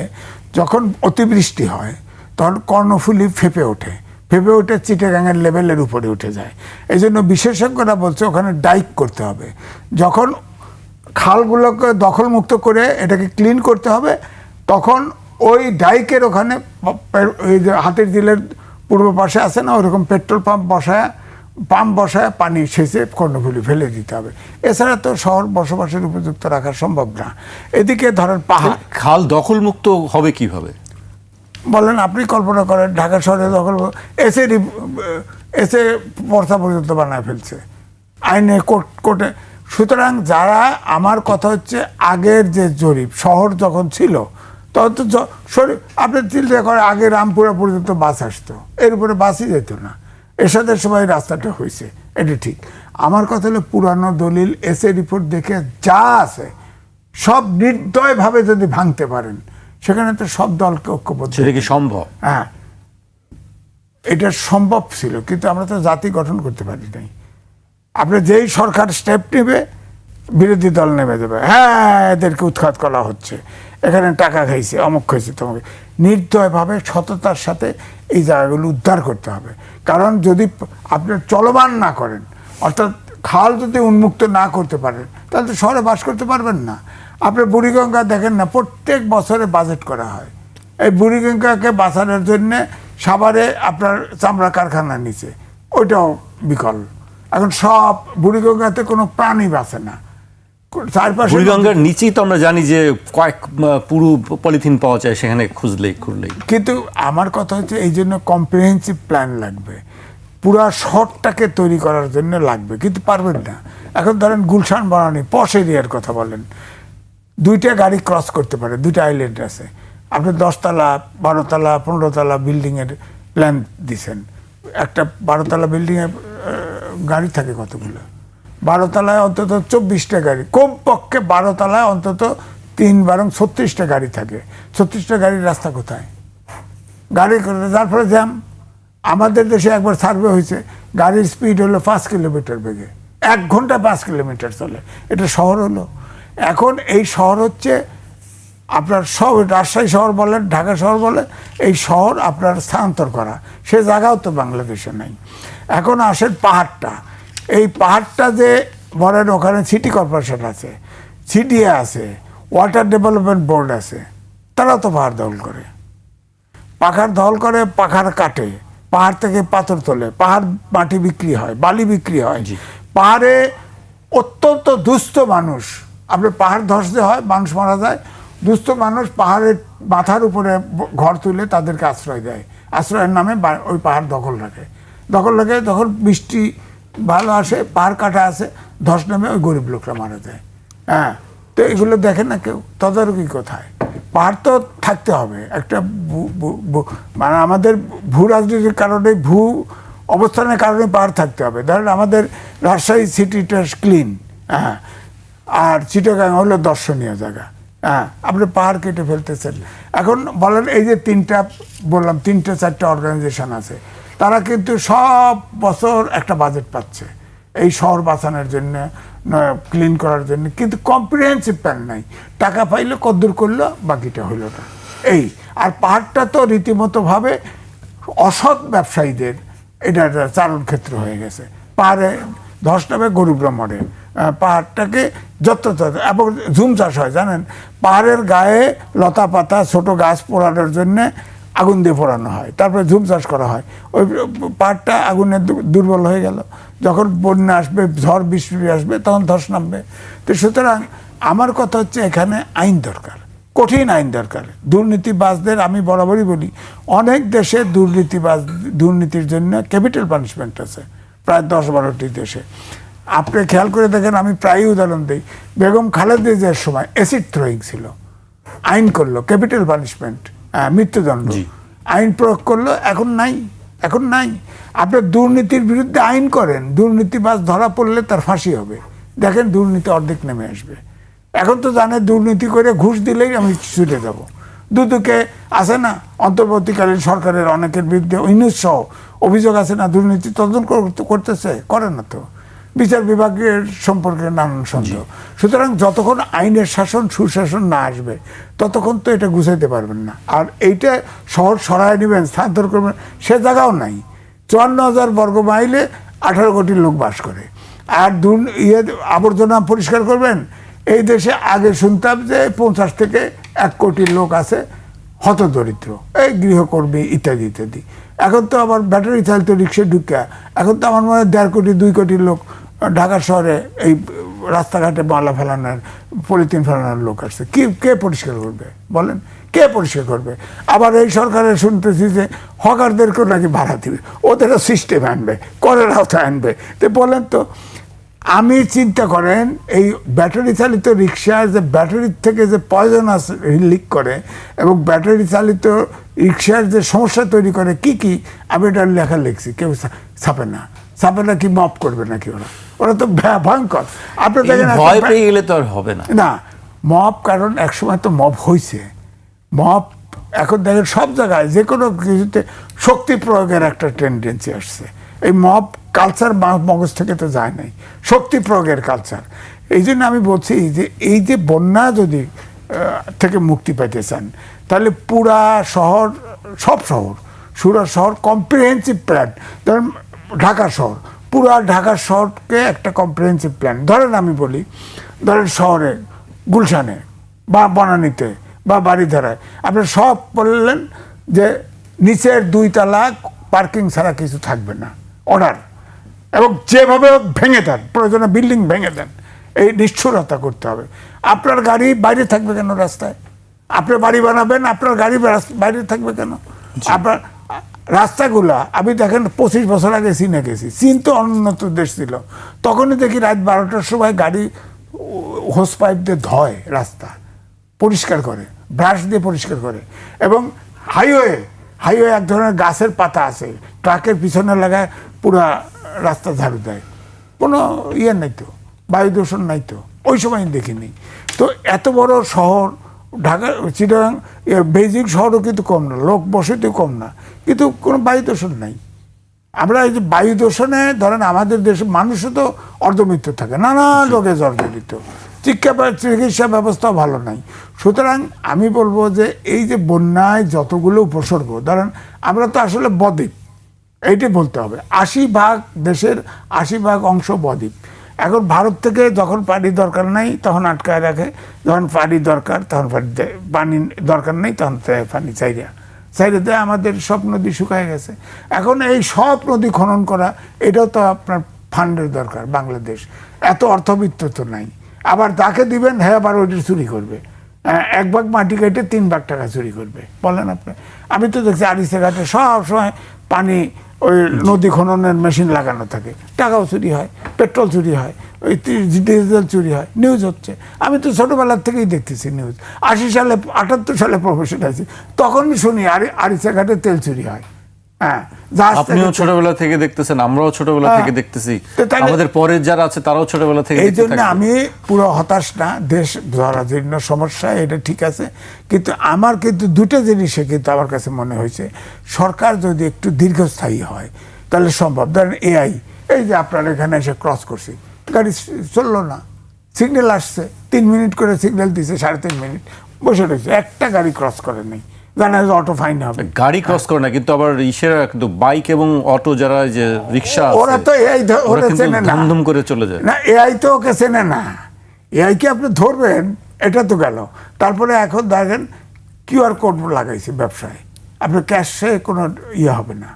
Speaker 4: যখন অতিবৃষ্টি হয় তখন কর্ণফুলী ফেঁপে ওঠে, ফেঁপে উঠে চিটাগাঙের লেভেলের উপরে উঠে যায়। এই জন্য বিশেষজ্ঞরা বলছে ওখানে ডাইক করতে হবে। যখন খালগুলোকে দখলমুক্ত করে এটাকে ক্লিন করতে হবে, তখন ওই ডাইকের ওখানে ওই যে হাতির ঝিলের পূর্ব পাশে আছে না, ওইরকম পেট্রোল পাম্প বসায় পানি সেচে কর্ণফুলী ফেলে দিতে হবে। এছাড়া তো শহর বসবাসের উপযুক্ত রাখা সম্ভব না। এদিকে ধরেন পাহাড়,
Speaker 3: খাল দখলমুক্ত হবে কিভাবে
Speaker 4: বলেন? আপনি কল্পনা করেন ঢাকা শহরে দখল এসে পর্দা পর্যন্ত বানায় ফেলছে, আইনে কোর্টে। সুতরাং যারা, আমার কথা হচ্ছে আগের যে জরিপ, শহর যখন ছিল তখন তো আপনি চিন্তা করেন আগে রামপুরা পর্যন্ত বাস আসতো, এর উপরে বাসই যেত না। এরশাদের সময় রাস্তাটা হয়েছে, এটা ঠিক। আমার কথা হলো পুরানো দলিল, এসে রিপোর্ট দেখে যা আছে সব নির্দয়ভাবে যদি ভাঙতে পারেন, সেখানে তো সব দলকে ঐক্যবদ্ধ।
Speaker 3: সেটা কি সম্ভব?
Speaker 4: হ্যাঁ, এটা সম্ভব ছিল, কিন্তু আমরা তো জাতি গঠন করতে পারি নাই। আপনি যেই সরকার স্টেপ নেবে, বিরোধী দল নেমে যাবে, হ্যাঁ এদেরকে উৎখাত করা হচ্ছে, এখানে টাকা খাইছে, অমুক খাইছে, তোমাকে। নির্দয়ভাবে সততার সাথে এই জায়গাগুলো উদ্ধার করতে হবে। কারণ যদি আপনি চলমান না করেন, অর্থাৎ খাল যদি উন্মুক্ত না করতে পারেন, তাহলে তো শহরে বাস করতে পারবেন না। আপনি বুড়িগঙ্গা দেখেন না, প্রত্যেক বছরে বাজেট করা হয় এই বুড়িগঙ্গাকে বাঁচানোর জন্যে। সাভারে আপনার চামড়া কারখানা নিচে, ওইটাও বিকল। এখন সব বুড়িগঙ্গাতে কোনো প্রাণী বাঁচে না। চারপাশে
Speaker 3: বুড়িগঙ্গার নিচেই তো আমরা জানি যে কয়েক পুরো পলিথিন পাওয়া যায় সেখানে খুঁজলেই।
Speaker 4: কিন্তু আমার কথা হচ্ছে এই জন্য কম্প্রিহেন্সিভ প্ল্যান লাগবে, পুরা শহরটাকে তৈরি করার জন্য লাগবে, কিন্তু পারবেন না। এখন ধরেন গুলশান বনানী পশ এরিয়ার কথা বলেন, 2টা গাড়ি ক্রস করতে পারে, 2টা আইল্যান্ড আছে। আপনি 10 তলা 12 তলা 15 তলা বিল্ডিংয়ের প্ল্যান দিচ্ছেন। একটা 12 তলা বিল্ডিংয়ে গাড়ি থাকে কতগুলো? 12 তলায় অন্তত 24টা গাড়ি, কমপক্ষে 12 তলায় অন্তত 36টা গাড়ি থাকে। 36টা গাড়ির রাস্তা কোথায়? গাড়ি যার ফলে জ্যাম। আমাদের দেশে একবার সার্ভে হয়েছে, গাড়ির স্পিড হলো 5 কিলোমিটার বেগে, 1 ঘন্টা 5 কিলোমিটার চলে। এটা শহর হলো? এখন এই শহর হচ্ছে আপনার সব, রাজশাহী শহর বলেন, ঢাকা শহর বলেন, এই শহর আপনার স্থানান্তর করা, সে জায়গাও তো বাংলাদেশে নেই। এখন আসেন পাহাড়টা, এই পাহাড়টা যে বলেন, ওখানে সিটি কর্পোরেশন আছে, সিডিএ আছে, ওয়াটার ডেভেলপমেন্ট বোর্ড আছে, তারাও তো পাহাড় দখল করে। পাখার দখল করে, পাখার কাটে, পাহাড় থেকে পাথর তোলে, পাহাড় মাটি বিক্রি হয়, বালি বিক্রি হয়। পাহাড়ে অত্যন্ত দুস্থ মানুষ, আপনার পাহাড় ধসে হয়, মানুষ মারা যায়, দুস্থ মানুষ পাহাড়ের মাথার উপরে ঘর তুলে তাদেরকে আশ্রয় দেয়, আশ্রয়ের নামে ওই পাহাড় দখল রাখে। যখন বৃষ্টি ভালো আসে, পাহাড় কাটা আসে, ধস নামে ওই গরিব লোকরা মারা যায়। হ্যাঁ, তো এগুলো দেখে না কেউ, তদারকি কোথায়? পাহাড় তো থাকতে হবে একটা, মানে আমাদের ভূ রাজনীতির কারণে, ভূ অবস্থানের কারণে পাহাড় থাকতে হবে। ধরেন আমাদের রাজশাহী সিটিটা ক্লিন, হ্যাঁ, আর চিটাগাং হলো দর্শনীয় জায়গা, হ্যাঁ, আপনি পাহাড় কেটে ফেলতেছেন। এখন বলেন এই যে বললাম 3-4টা অর্গানাইজেশন আছে, তারা কিন্তু সব বছর একটা বাজেট পাচ্ছে এই শহর বাঁচানোর জন্য, ক্লিন করার জন্য, কিন্তু কম্প্রিহেন্সিভ প্ল্যান নাই। টাকা পাইলে কদ্দূর করলো, বাকিটা হইল না। এই আর পাহাড়টা তো রীতিমতোভাবে অসৎ ব্যবসায়ীদের এটা একটা চারণ ক্ষেত্র হয়ে গেছে। পাহাড়ে ধস নামে, গরিবরা মরে, পাহাড়টাকে যত এবং ঝুম চাষ হয় জানেন, পাহাড়ের গায়ে লতা পাতা ছোট গাছ পোড়ানোর জন্যে আগুন দিয়ে পোড়ানো হয়, তারপরে ঝুম চাষ করা হয়। ওই পাহাড়টা আগুনে দুর্বল হয়ে গেল, যখন বন্যা আসবে, ঝড় বৃষ্টি আসবে, তখন ধস নামবে। তো সুতরাং আমার কথা হচ্ছে এখানে আইন দরকার, কঠিন আইন দরকার। দুর্নীতিবাজদের আমি বরাবরই বলি, অনেক দেশে দুর্নীতির জন্য ক্যাপিটাল পানিশমেন্ট আছে, প্রায় 10-12টি দেশে। আপনি খেয়াল করে দেখেন, আমি প্রায়ই উদাহরণ দিই, বেগম খালেদা জিয়ার সময় অ্যাসিড থ্রোয়িং ছিল, আইন করলো ক্যাপিটাল পানিশমেন্ট, মৃত্যুদণ্ড, আইন প্রয়োগ করলো, এখন নাই। আপনি দুর্নীতির বিরুদ্ধে আইন করেন, দুর্নীতিবাজ ধরা পড়লে তার ফাঁসি হবে, দেখেন দুর্নীতি অর্ধেক নেমে আসবে। এখন তো জানে দুর্নীতি করে ঘুষ দিলেই আমি ছুটে যাব। দুদকে আছে না, অন্তর্বর্তীকালীন সরকারের অনেকের বিরুদ্ধে সহ অভিযোগ আছে না, দুর্নীতি তদন্ত করতেছে, করে না তো, বিচার বিভাগের সম্পর্কে নানান সন্দেহ। সুতরাং যতক্ষণ আইনের শাসন, সুশাসন না আসবে, ততক্ষণ তো এটা গুছাইতে পারবেন না। আর এইটা শহর সরায় নেবেন, স্থানান্তর করবেন, সে জায়গাও নাই। 54,000 বর্গ মাইলে 18 কোটি লোক বাস করে, আর আবর্জনা পরিষ্কার করবেন। এই দেশে আগে শুনতাম যে 50 থেকে 1 কোটি লোক আছে হতদরিদ্র, এই গৃহকর্মী ইত্যাদি ইত্যাদি। এখন তো আবার ব্যাটারি চালিত রিক্সা ঢুকা, এখন তো আমার মনে হয় 1.5 কোটি 2 কোটি লোক ঢাকা শহরে এই রাস্তাঘাটে মালা ফেলানোর, পলিথিন ফেলানোর লোক আসছে। কে পরিষ্কার করবে বলেন, কে পরিষ্কার করবে? আবার এই সরকারের শুনতেছি যে হকারদেরকেও নাকি ভাড়া দিবে, ওদেরও সিস্টেম আনবে, করের আওতায় আনবে। তো বলেন তো, আমি চিন্তা করেন এই ব্যাটারি চালিত রিক্সার যে ব্যাটারির থেকে যে পয়জনাস লিক করে, এবং ব্যাটারি চালিত রিক্সার যে সমস্যা তৈরি করে কি আমি এটা লেখা লিখছি, কেউ ছাপে না কি মপ করবে নাকি? ওরা তো ভয়ঙ্কর। আপনি দেখেন
Speaker 3: ভয় পেয়ে গেলে তো আর হবে না
Speaker 4: মপ, কারণ একসময় তো মপ হয়েছে। মপ এখন দেখেন সব জায়গায় যে কোনো কিছুতে শক্তি প্রয়োগের একটা টেন্ডেন্সি আসছে। এই মব কালচার মগজ থেকে তো যায় নাই, শক্তি প্রয়োগের কালচার। এই জন্য আমি বলছি যে এই যে বন্যা যদি থেকে মুক্তি পেতে চান, তাহলে পুরা শহর, সব শহর কম্প্রিহেন্সিভ প্ল্যান। ধরেন ঢাকা শহর, পুরা ঢাকা শহরকে একটা কম্প্রিহেন্সিভ প্ল্যান। আমি বলি, শহরে গুলশানে বা বনানীতে বা বাড়িধারায় আপনি সব বললেন যে নিচের 2 তলা পার্কিং ছাড়া কিছু থাকবে না, অর্ডার, এবং যেভাবে ভেঙে দেন, প্রয়োজনে বিল্ডিং ভেঙে দেন, এই নিষ্ঠুরতা করতে হবে। আপনার গাড়ি বাইরে থাকবে কেন রাস্তায়? আপনি বাড়ি বানাবেন, আপনার গাড়ি বাইরে থাকবে কেন? আপনার রাস্তাগুলা আমি দেখেন 25 বছর আগে চীনে গেছি, চীন তো অনুন্নত দেশ ছিল, তখনই দেখি রাত 12টার সময় গাড়ি হোস পাইপ দিয়ে ধয়, রাস্তা পরিষ্কার করে, ব্রাশ দিয়ে পরিষ্কার করে। এবং হাইওয়ে এক ধরনের গাছের পাতা আছে, ট্রাকের পিছনে লাগায় পুরা রাস্তা ঝাড়ু দেয়, কোনো নাই তো, বায়ু দূষণ নাই তো, ওই সময় দেখিনি। তো এত বড় শহর ঢাকা, চিটাগাং, বেইজিং শহরও কিন্তু কম না, লোক বসতিও কম না, কিন্তু কোনো বায়ু দূষণ নাই। আমরা এই যে বায়ু দূষণে ধরেন আমাদের দেশে মানুষও তো অর্ধমৃত্যু থাকে, নানা রোগে জর্জরিত, চিকিৎসা ব্যবস্থাও ভালো নাই। সুতরাং আমি বলবো যে এই যে বন্যায় যতগুলো উপসর্গ, ধরেন আমরা তো আসলে বদ্বীপ, এইটাই বলতে হবে। 80% দেশের 80% অংশ বদ্বীপ। এখন ভারত থেকে যখন পানি দরকার নাই তখন আটকায় রাখে, যখন পানি দরকার তখন পানি দরকার নেই তখন পানি চাইরা সাইডে দেয়, আমাদের সব নদী শুকায় গেছে। এখন এই সব নদী খনন করা, এটাও তো আপনার ফান্ডের দরকার। বাংলাদেশ এত অর্থবিত্ত তো নাই। আবার তাকে দিবেন, হ্যাঁ আবার ওইটা চুরি করবে। 1 ভাগ মাটি কেটে 3 ভাগ টাকা চুরি করবে, বলেন আপনি। আমি তো দেখছি আরিসা ঘাটে সব সময় পানি, ওই নদী খননের মেশিন লাগানো থাকে, টাকাও চুরি হয়, পেট্রোল চুরি হয়, ওই ডিজেল চুরি হয়, নিউজ হচ্ছে। আমি তো ছোটবেলার থেকেই দেখতেছি নিউজ। 78 সালে প্রফেশন আছি, তখনই শুনি আরিসা ঘাটে তেল চুরি হয়। হ্যাঁ,
Speaker 3: আপনিও ছোটবেলা থেকে দেখতেছেন, আমরাও ছোটবেলা থেকে দেখতেছি, আমাদের পরের যারা আছে তারাও ছোটবেলা থেকে।
Speaker 4: এই জন্য আমি পুরো হতাশ না। দেশ জরাজীর্ণ সমস্যা, এটা ঠিক আছে, কিন্তু আমার কিন্তু দুটো জিনিসে কিন্তু আমার কাছে মনে হয়েছে সরকার যদি একটু দীর্ঘস্থায়ী হয় তাহলে সম্ভব। ধরেন এআই, এই যে আপনার এখানে এসে ক্রস করছি, গাড়ি চললো না, সিগন্যাল আসছে, 3 মিনিট করে সিগন্যাল দিছে, 3.5 মিনিট বসে রয়েছে, একটা গাড়ি ক্রস করে নেই, জানা যায় অটো ফাইন হবে।
Speaker 3: গাড়ি ক্রস করে না, কিন্তু আবার কিন্তু বাইক এবং অটো যারা যে রিক্সা,
Speaker 4: ওরা তো এআই ওরা চেনে না,
Speaker 3: ধুমধুম করে চলে যায়
Speaker 4: না, এআই তো ওকে চেনে না। এআই কে আপনি ধরবেন, এটা তো গেল। তারপরে এখন দেখেন কিউআর কোড লাগাইছে ব্যবসায়, আপনার ক্যাশে কোনো ইয়ে হবে না,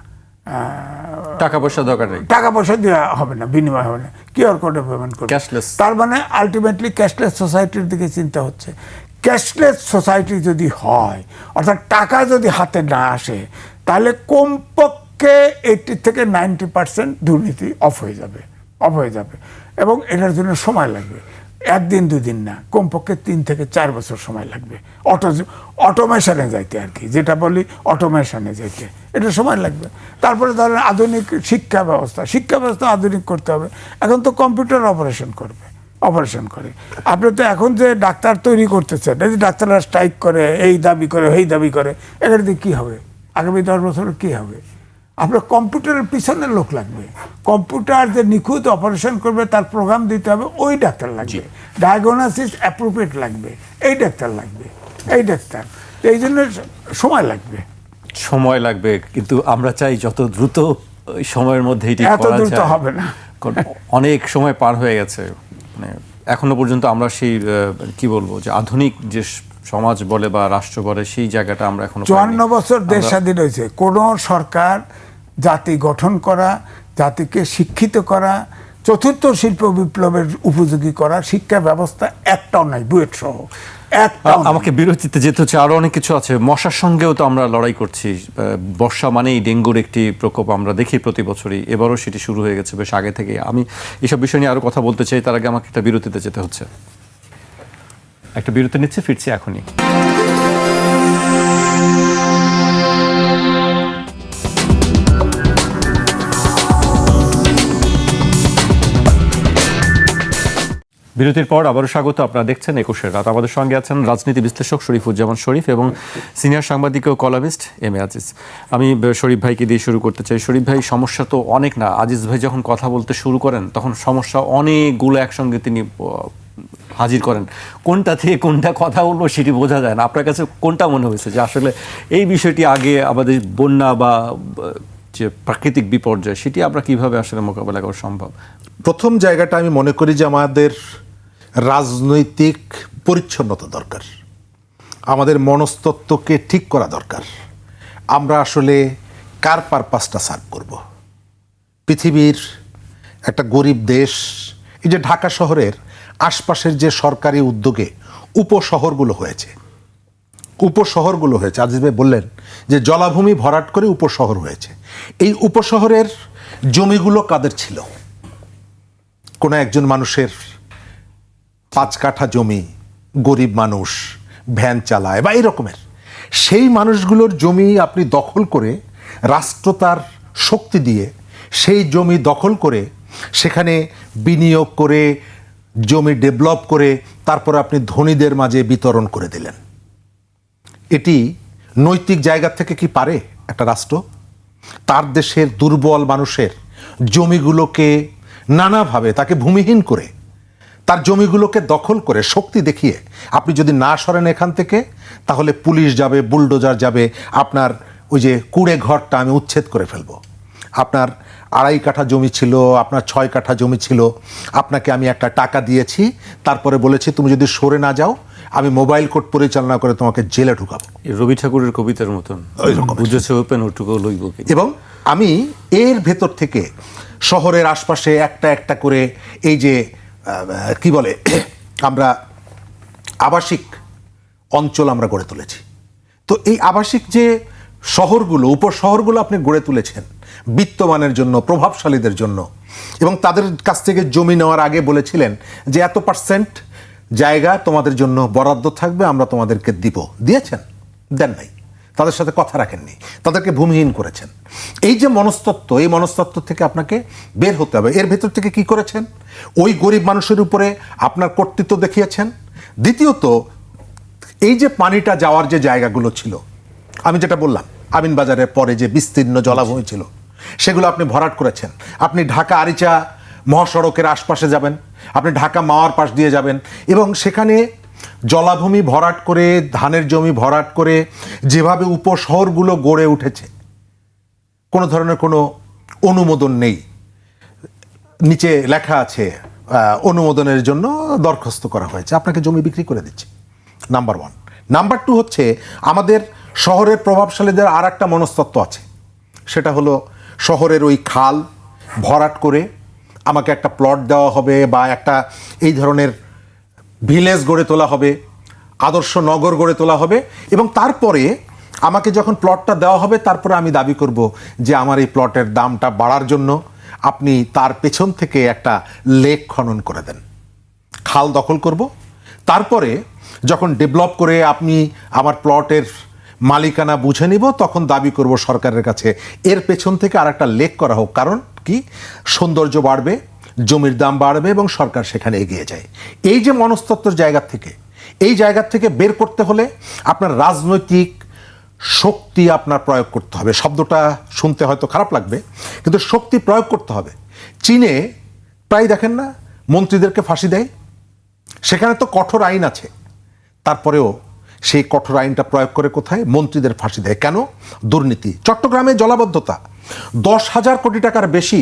Speaker 3: টাকা পয়সা দরকার নেই,
Speaker 4: টাকা পয়সা দেওয়া হবে না, বিনিময় হবে না, কিউআর কোডে পেমেন্ট করবে,
Speaker 3: ক্যাশলেস।
Speaker 4: তার মানে আলটিমেটলি ক্যাশলেস সোসাইটির দিকে চিন্তা হচ্ছে। ক্যাশলেস সোসাইটি যদি হয়, অর্থাৎ টাকা যদি হাতে না আসে, তাহলে কমপক্ষে 80 থেকে 90% দুর্নীতি অফ হয়ে যাবে। এবং এটার জন্য সময় লাগবে, 1 দিন 2 দিন না, কমপক্ষে 3 থেকে 4 বছর সময় লাগবে। অটোমেশনে যাইতে আর কি, যেটা বলি অটোমেশনে যাইতে এটা সময় লাগবে। তারপরে ধরেন আধুনিক শিক্ষা ব্যবস্থা আধুনিক করতে হবে। এখন তো কম্পিউটার অপারেশন করে। আপনি তো এখন যে ডাক্তার তৈরি করতেছেন, এই যে ডাক্তাররা স্ট্রাইক করে, এই দাবি করে, এই দাবি করে, এখানে দিয়ে কী হবে? আগামী 10 বছরে কী হবে? আপনার কম্পিউটারের পিছনে লোক লাগবে, কম্পিউটার যে নিখুঁত অপারেশন করবে তার প্রোগ্রাম দিতে হবে, ওই ডাক্তার লাগবে, ডায়াগনোসিস অ্যাপ্রোপ্রিয়েট লাগবে, এই ডাক্তার, এই জন্য সময় লাগবে।
Speaker 3: কিন্তু আমরা চাই যত দ্রুত সময়ের মধ্যে এটি
Speaker 4: এত দ্রুত হবে না,
Speaker 3: অনেক সময় পার হয়ে গেছে। মানে এখনো পর্যন্ত আমরা সেই কি বলবো, যে আধুনিক যে সমাজ বলে বা রাষ্ট্র বলে, সেই জায়গাটা আমরা এখনো
Speaker 4: 54 বছর দেশ স্বাধীন হয়েছে, কোনো সরকার জাতি গঠন করা, জাতিকে শিক্ষিত করা, চতুর্থ শিল্প বিপ্লবের উপযোগী করা শিক্ষা ব্যবস্থা একটাও নাই, বুয়েট সহ একটাও।
Speaker 3: আমাকে বিরতিতে যেতে হচ্ছে, আরো অনেক কিছু আছে। মশার সঙ্গেও তো আমরা লড়াই করছি। বর্ষা মানেই ডেঙ্গুর একটি প্রকোপ আমরা দেখি প্রতি বছরই, এবারও সেটি শুরু হয়ে গেছে বেশ আগে থেকে। আমি এসব বিষয় নিয়ে আরো কথা বলতে চাই, তার আগে আমাকে একটা বিরতিতে যেতে হচ্ছে। একটা বিরতি নিচ্ছে, ফিরছি এখনই। বিরতির পর আবারও স্বাগত। আপনারা দেখছেন 21 রাত। আমাদের সঙ্গে আছেন রাজনীতি বিশ্লেষক শরীফুজ্জামান শরীফ এবং সিনিয়র সাংবাদিক ও কলামিস্ট এম এ আজিজ। আমি শরীফ ভাইকে দিয়ে শুরু করতে চাই। শরীফ ভাই, সমস্যা তো অনেক না, আজিজ ভাই যখন কথা বলতে শুরু করেন তখন সমস্যা অনেকগুলো একসঙ্গে তিনি হাজির করেন। কোনটা থেকে কোনটা কথা বলবো সেটি বোঝা যায় না। আপনার কাছে কোনটা মনে হয়েছে যে আসলে এই বিষয়টি আগে আমাদের বন্যা বা যে প্রাকৃতিক বিপর্যয়, সেটি আমরা কিভাবে আসলে মোকাবেলা করা সম্ভব?
Speaker 2: প্রথম জায়গাটা আমি মনে করি যে আমাদের রাজনৈতিক পরিচ্ছন্নতা দরকার, আমাদের মনস্তত্ত্বকে ঠিক করা দরকার। আমরা আসলে কার পারপাসটা সার্ভ করব? পৃথিবীর একটা গরিব দেশ, এই যে ঢাকা শহরের আশপাশের যে সরকারি উদ্যোগে উপশহরগুলো হয়েছে, আজিজ ভাই বললেন যে জলাভূমি ভরাট করে উপশহর হয়েছে। এই উপশহরের জমিগুলো কাদের ছিল? কোনো একজন মানুষের 5 কাঠা জমি, গরিব মানুষ ভ্যান চালায় বা এই রকমের, সেই মানুষগুলোর জমি আপনি দখল করে, রাষ্ট্র তার শক্তি দিয়ে সেই জমি দখল করে সেখানে বিনিয়োগ করে জমি ডেভেলপ করে তারপরে আপনি ধনীদের মাঝে বিতরণ করে দিলেন। এটি নৈতিক জায়গা থেকে কি পারে একটা রাষ্ট্র? তার দেশের দুর্বল মানুষের জমিগুলোকে নানাভাবে তাকে ভূমিহীন করে, তার জমিগুলোকে দখল করে শক্তি দেখিয়ে আপনি যদি না সরেন এখান থেকে, তাহলে পুলিশ যাবে, বুলডোজার যাবে, আপনার ওই যে কুড়ে ঘরটা আমি উচ্ছেদ করে ফেলবো। আপনার 2.5 কাঠা জমি ছিল, আপনার 6 কাঠা জমি ছিল, আপনাকে আমি একটা টাকা দিয়েছি, তারপরে বলেছি তুমি যদি সরে না যাও আমি মোবাইল কোর্ট পরিচালনা করে তোমাকে জেলে ঢুকাবো।
Speaker 3: এই রবি ঠাকুরের কবিতার মতন, বুঝেছে ওপেন ওটুকু লইব কি।
Speaker 2: এবং আমি এর ভেতর থেকে শহরের আশপাশে একটা একটা করে এই যে কি বলে আমরা আবাসিক অঞ্চল আমরা গড়ে তুলেছি। তো এই আবাসিক যে শহরগুলো, উপশহরগুলো আপনি গড়ে তুলেছেন বিত্তমানের জন্য, প্রভাবশালীদের জন্য, এবং তাদের কাছ থেকে জমি নেওয়ার আগে বলেছিলেন যে এত % জায়গা তোমাদের জন্য বরাদ্দ থাকবে, আমরা তোমাদেরকে দিব। দিয়েছেন? দেন নাই। তাদের সাথে কথা রাখেননি, তাদেরকে ভূমিহীন করেছেন। এই যে মনস্তত্ত্ব, এই মনস্তত্ত্ব থেকে আপনাকে বের হতে হবে। এর ভেতর থেকে কি করেছেন? ওই গরিব মানুষের উপরে আপনার কর্তৃত্ব দেখিয়েছেন। দ্বিতীয়ত, এই যে পানিটা যাওয়ার যে জায়গাগুলো ছিল, আমি যেটা বললাম আমিনবাজারের পরে যে বিস্তীর্ণ জলাভূমি ছিল, সেগুলো আপনি ভরাট করেছেন। আপনি ঢাকা আরিচা মহাসড়কের আশপাশে যাবেন, আপনি ঢাকা মাওয়ার পাশ দিয়ে যাবেন, এবং সেখানে জলাভূমি ভরাট করে, ধানের জমি ভরাট করে যেভাবে উপশহরগুলো গড়ে উঠেছে, কোনো ধরনের কোনো অনুমোদন নেই। নিচে লেখা আছে অনুমোদনের জন্য দরখাস্ত করা হয়েছে, আপনাকে জমি বিক্রি করে দিচ্ছে। নাম্বার 1। নাম্বার 2 হচ্ছে আমাদের শহরের প্রভাবশালীদের আর একটা মনস্তত্ত্ব আছে, সেটা হলো শহরের ওই খাল ভরাট করে আমাকে একটা প্লট দেওয়া হবে, বা একটা এই ধরনের ভিলেজ গড়ে তোলা হবে, আদর্শ নগর গড়ে তোলা হবে, এবং তারপরে আমাকে যখন প্লটটা দেওয়া হবে, তারপরে আমি দাবি করব যে আমার এই প্লটের দামটা বাড়ার জন্য আপনি তার পেছন থেকে একটা লেক খনন করে দেন। খাল দখল করব, তারপরে যখন ডেভেলপ করে আপনি আমার প্লটের মালিকানা বুঝে নিব, তখন দাবি করব সরকারের কাছে এর পেছন থেকে আর একটা লেক করা হোক। কারণ কি? সৌন্দর্য বাড়বে, জমির দাম বাড়বে, এবং সরকার সেখানে এগিয়ে যায়। এই যে মনস্তত্ত্বের জায়গা থেকে, এই জায়গা থেকে বের করতে হলে আপনার রাজনৈতিক শক্তি আপনার প্রয়োগ করতে হবে। শব্দটা শুনতে হয়তো খারাপ লাগবে, কিন্তু শক্তি প্রয়োগ করতে হবে। চীনে প্রায় দেখেন না মন্ত্রীদেরকে ফাঁসি দেয়, সেখানে তো কঠোর আইন আছে, তারপরেও সেই কঠোর আইনটা প্রয়োগ করে কোথায়? মন্ত্রীদের ফাঁসি দেয়। কেন? দুর্নীতি। চট্টগ্রামে জলাবদ্ধতা 10,000 কোটি টাকার বেশি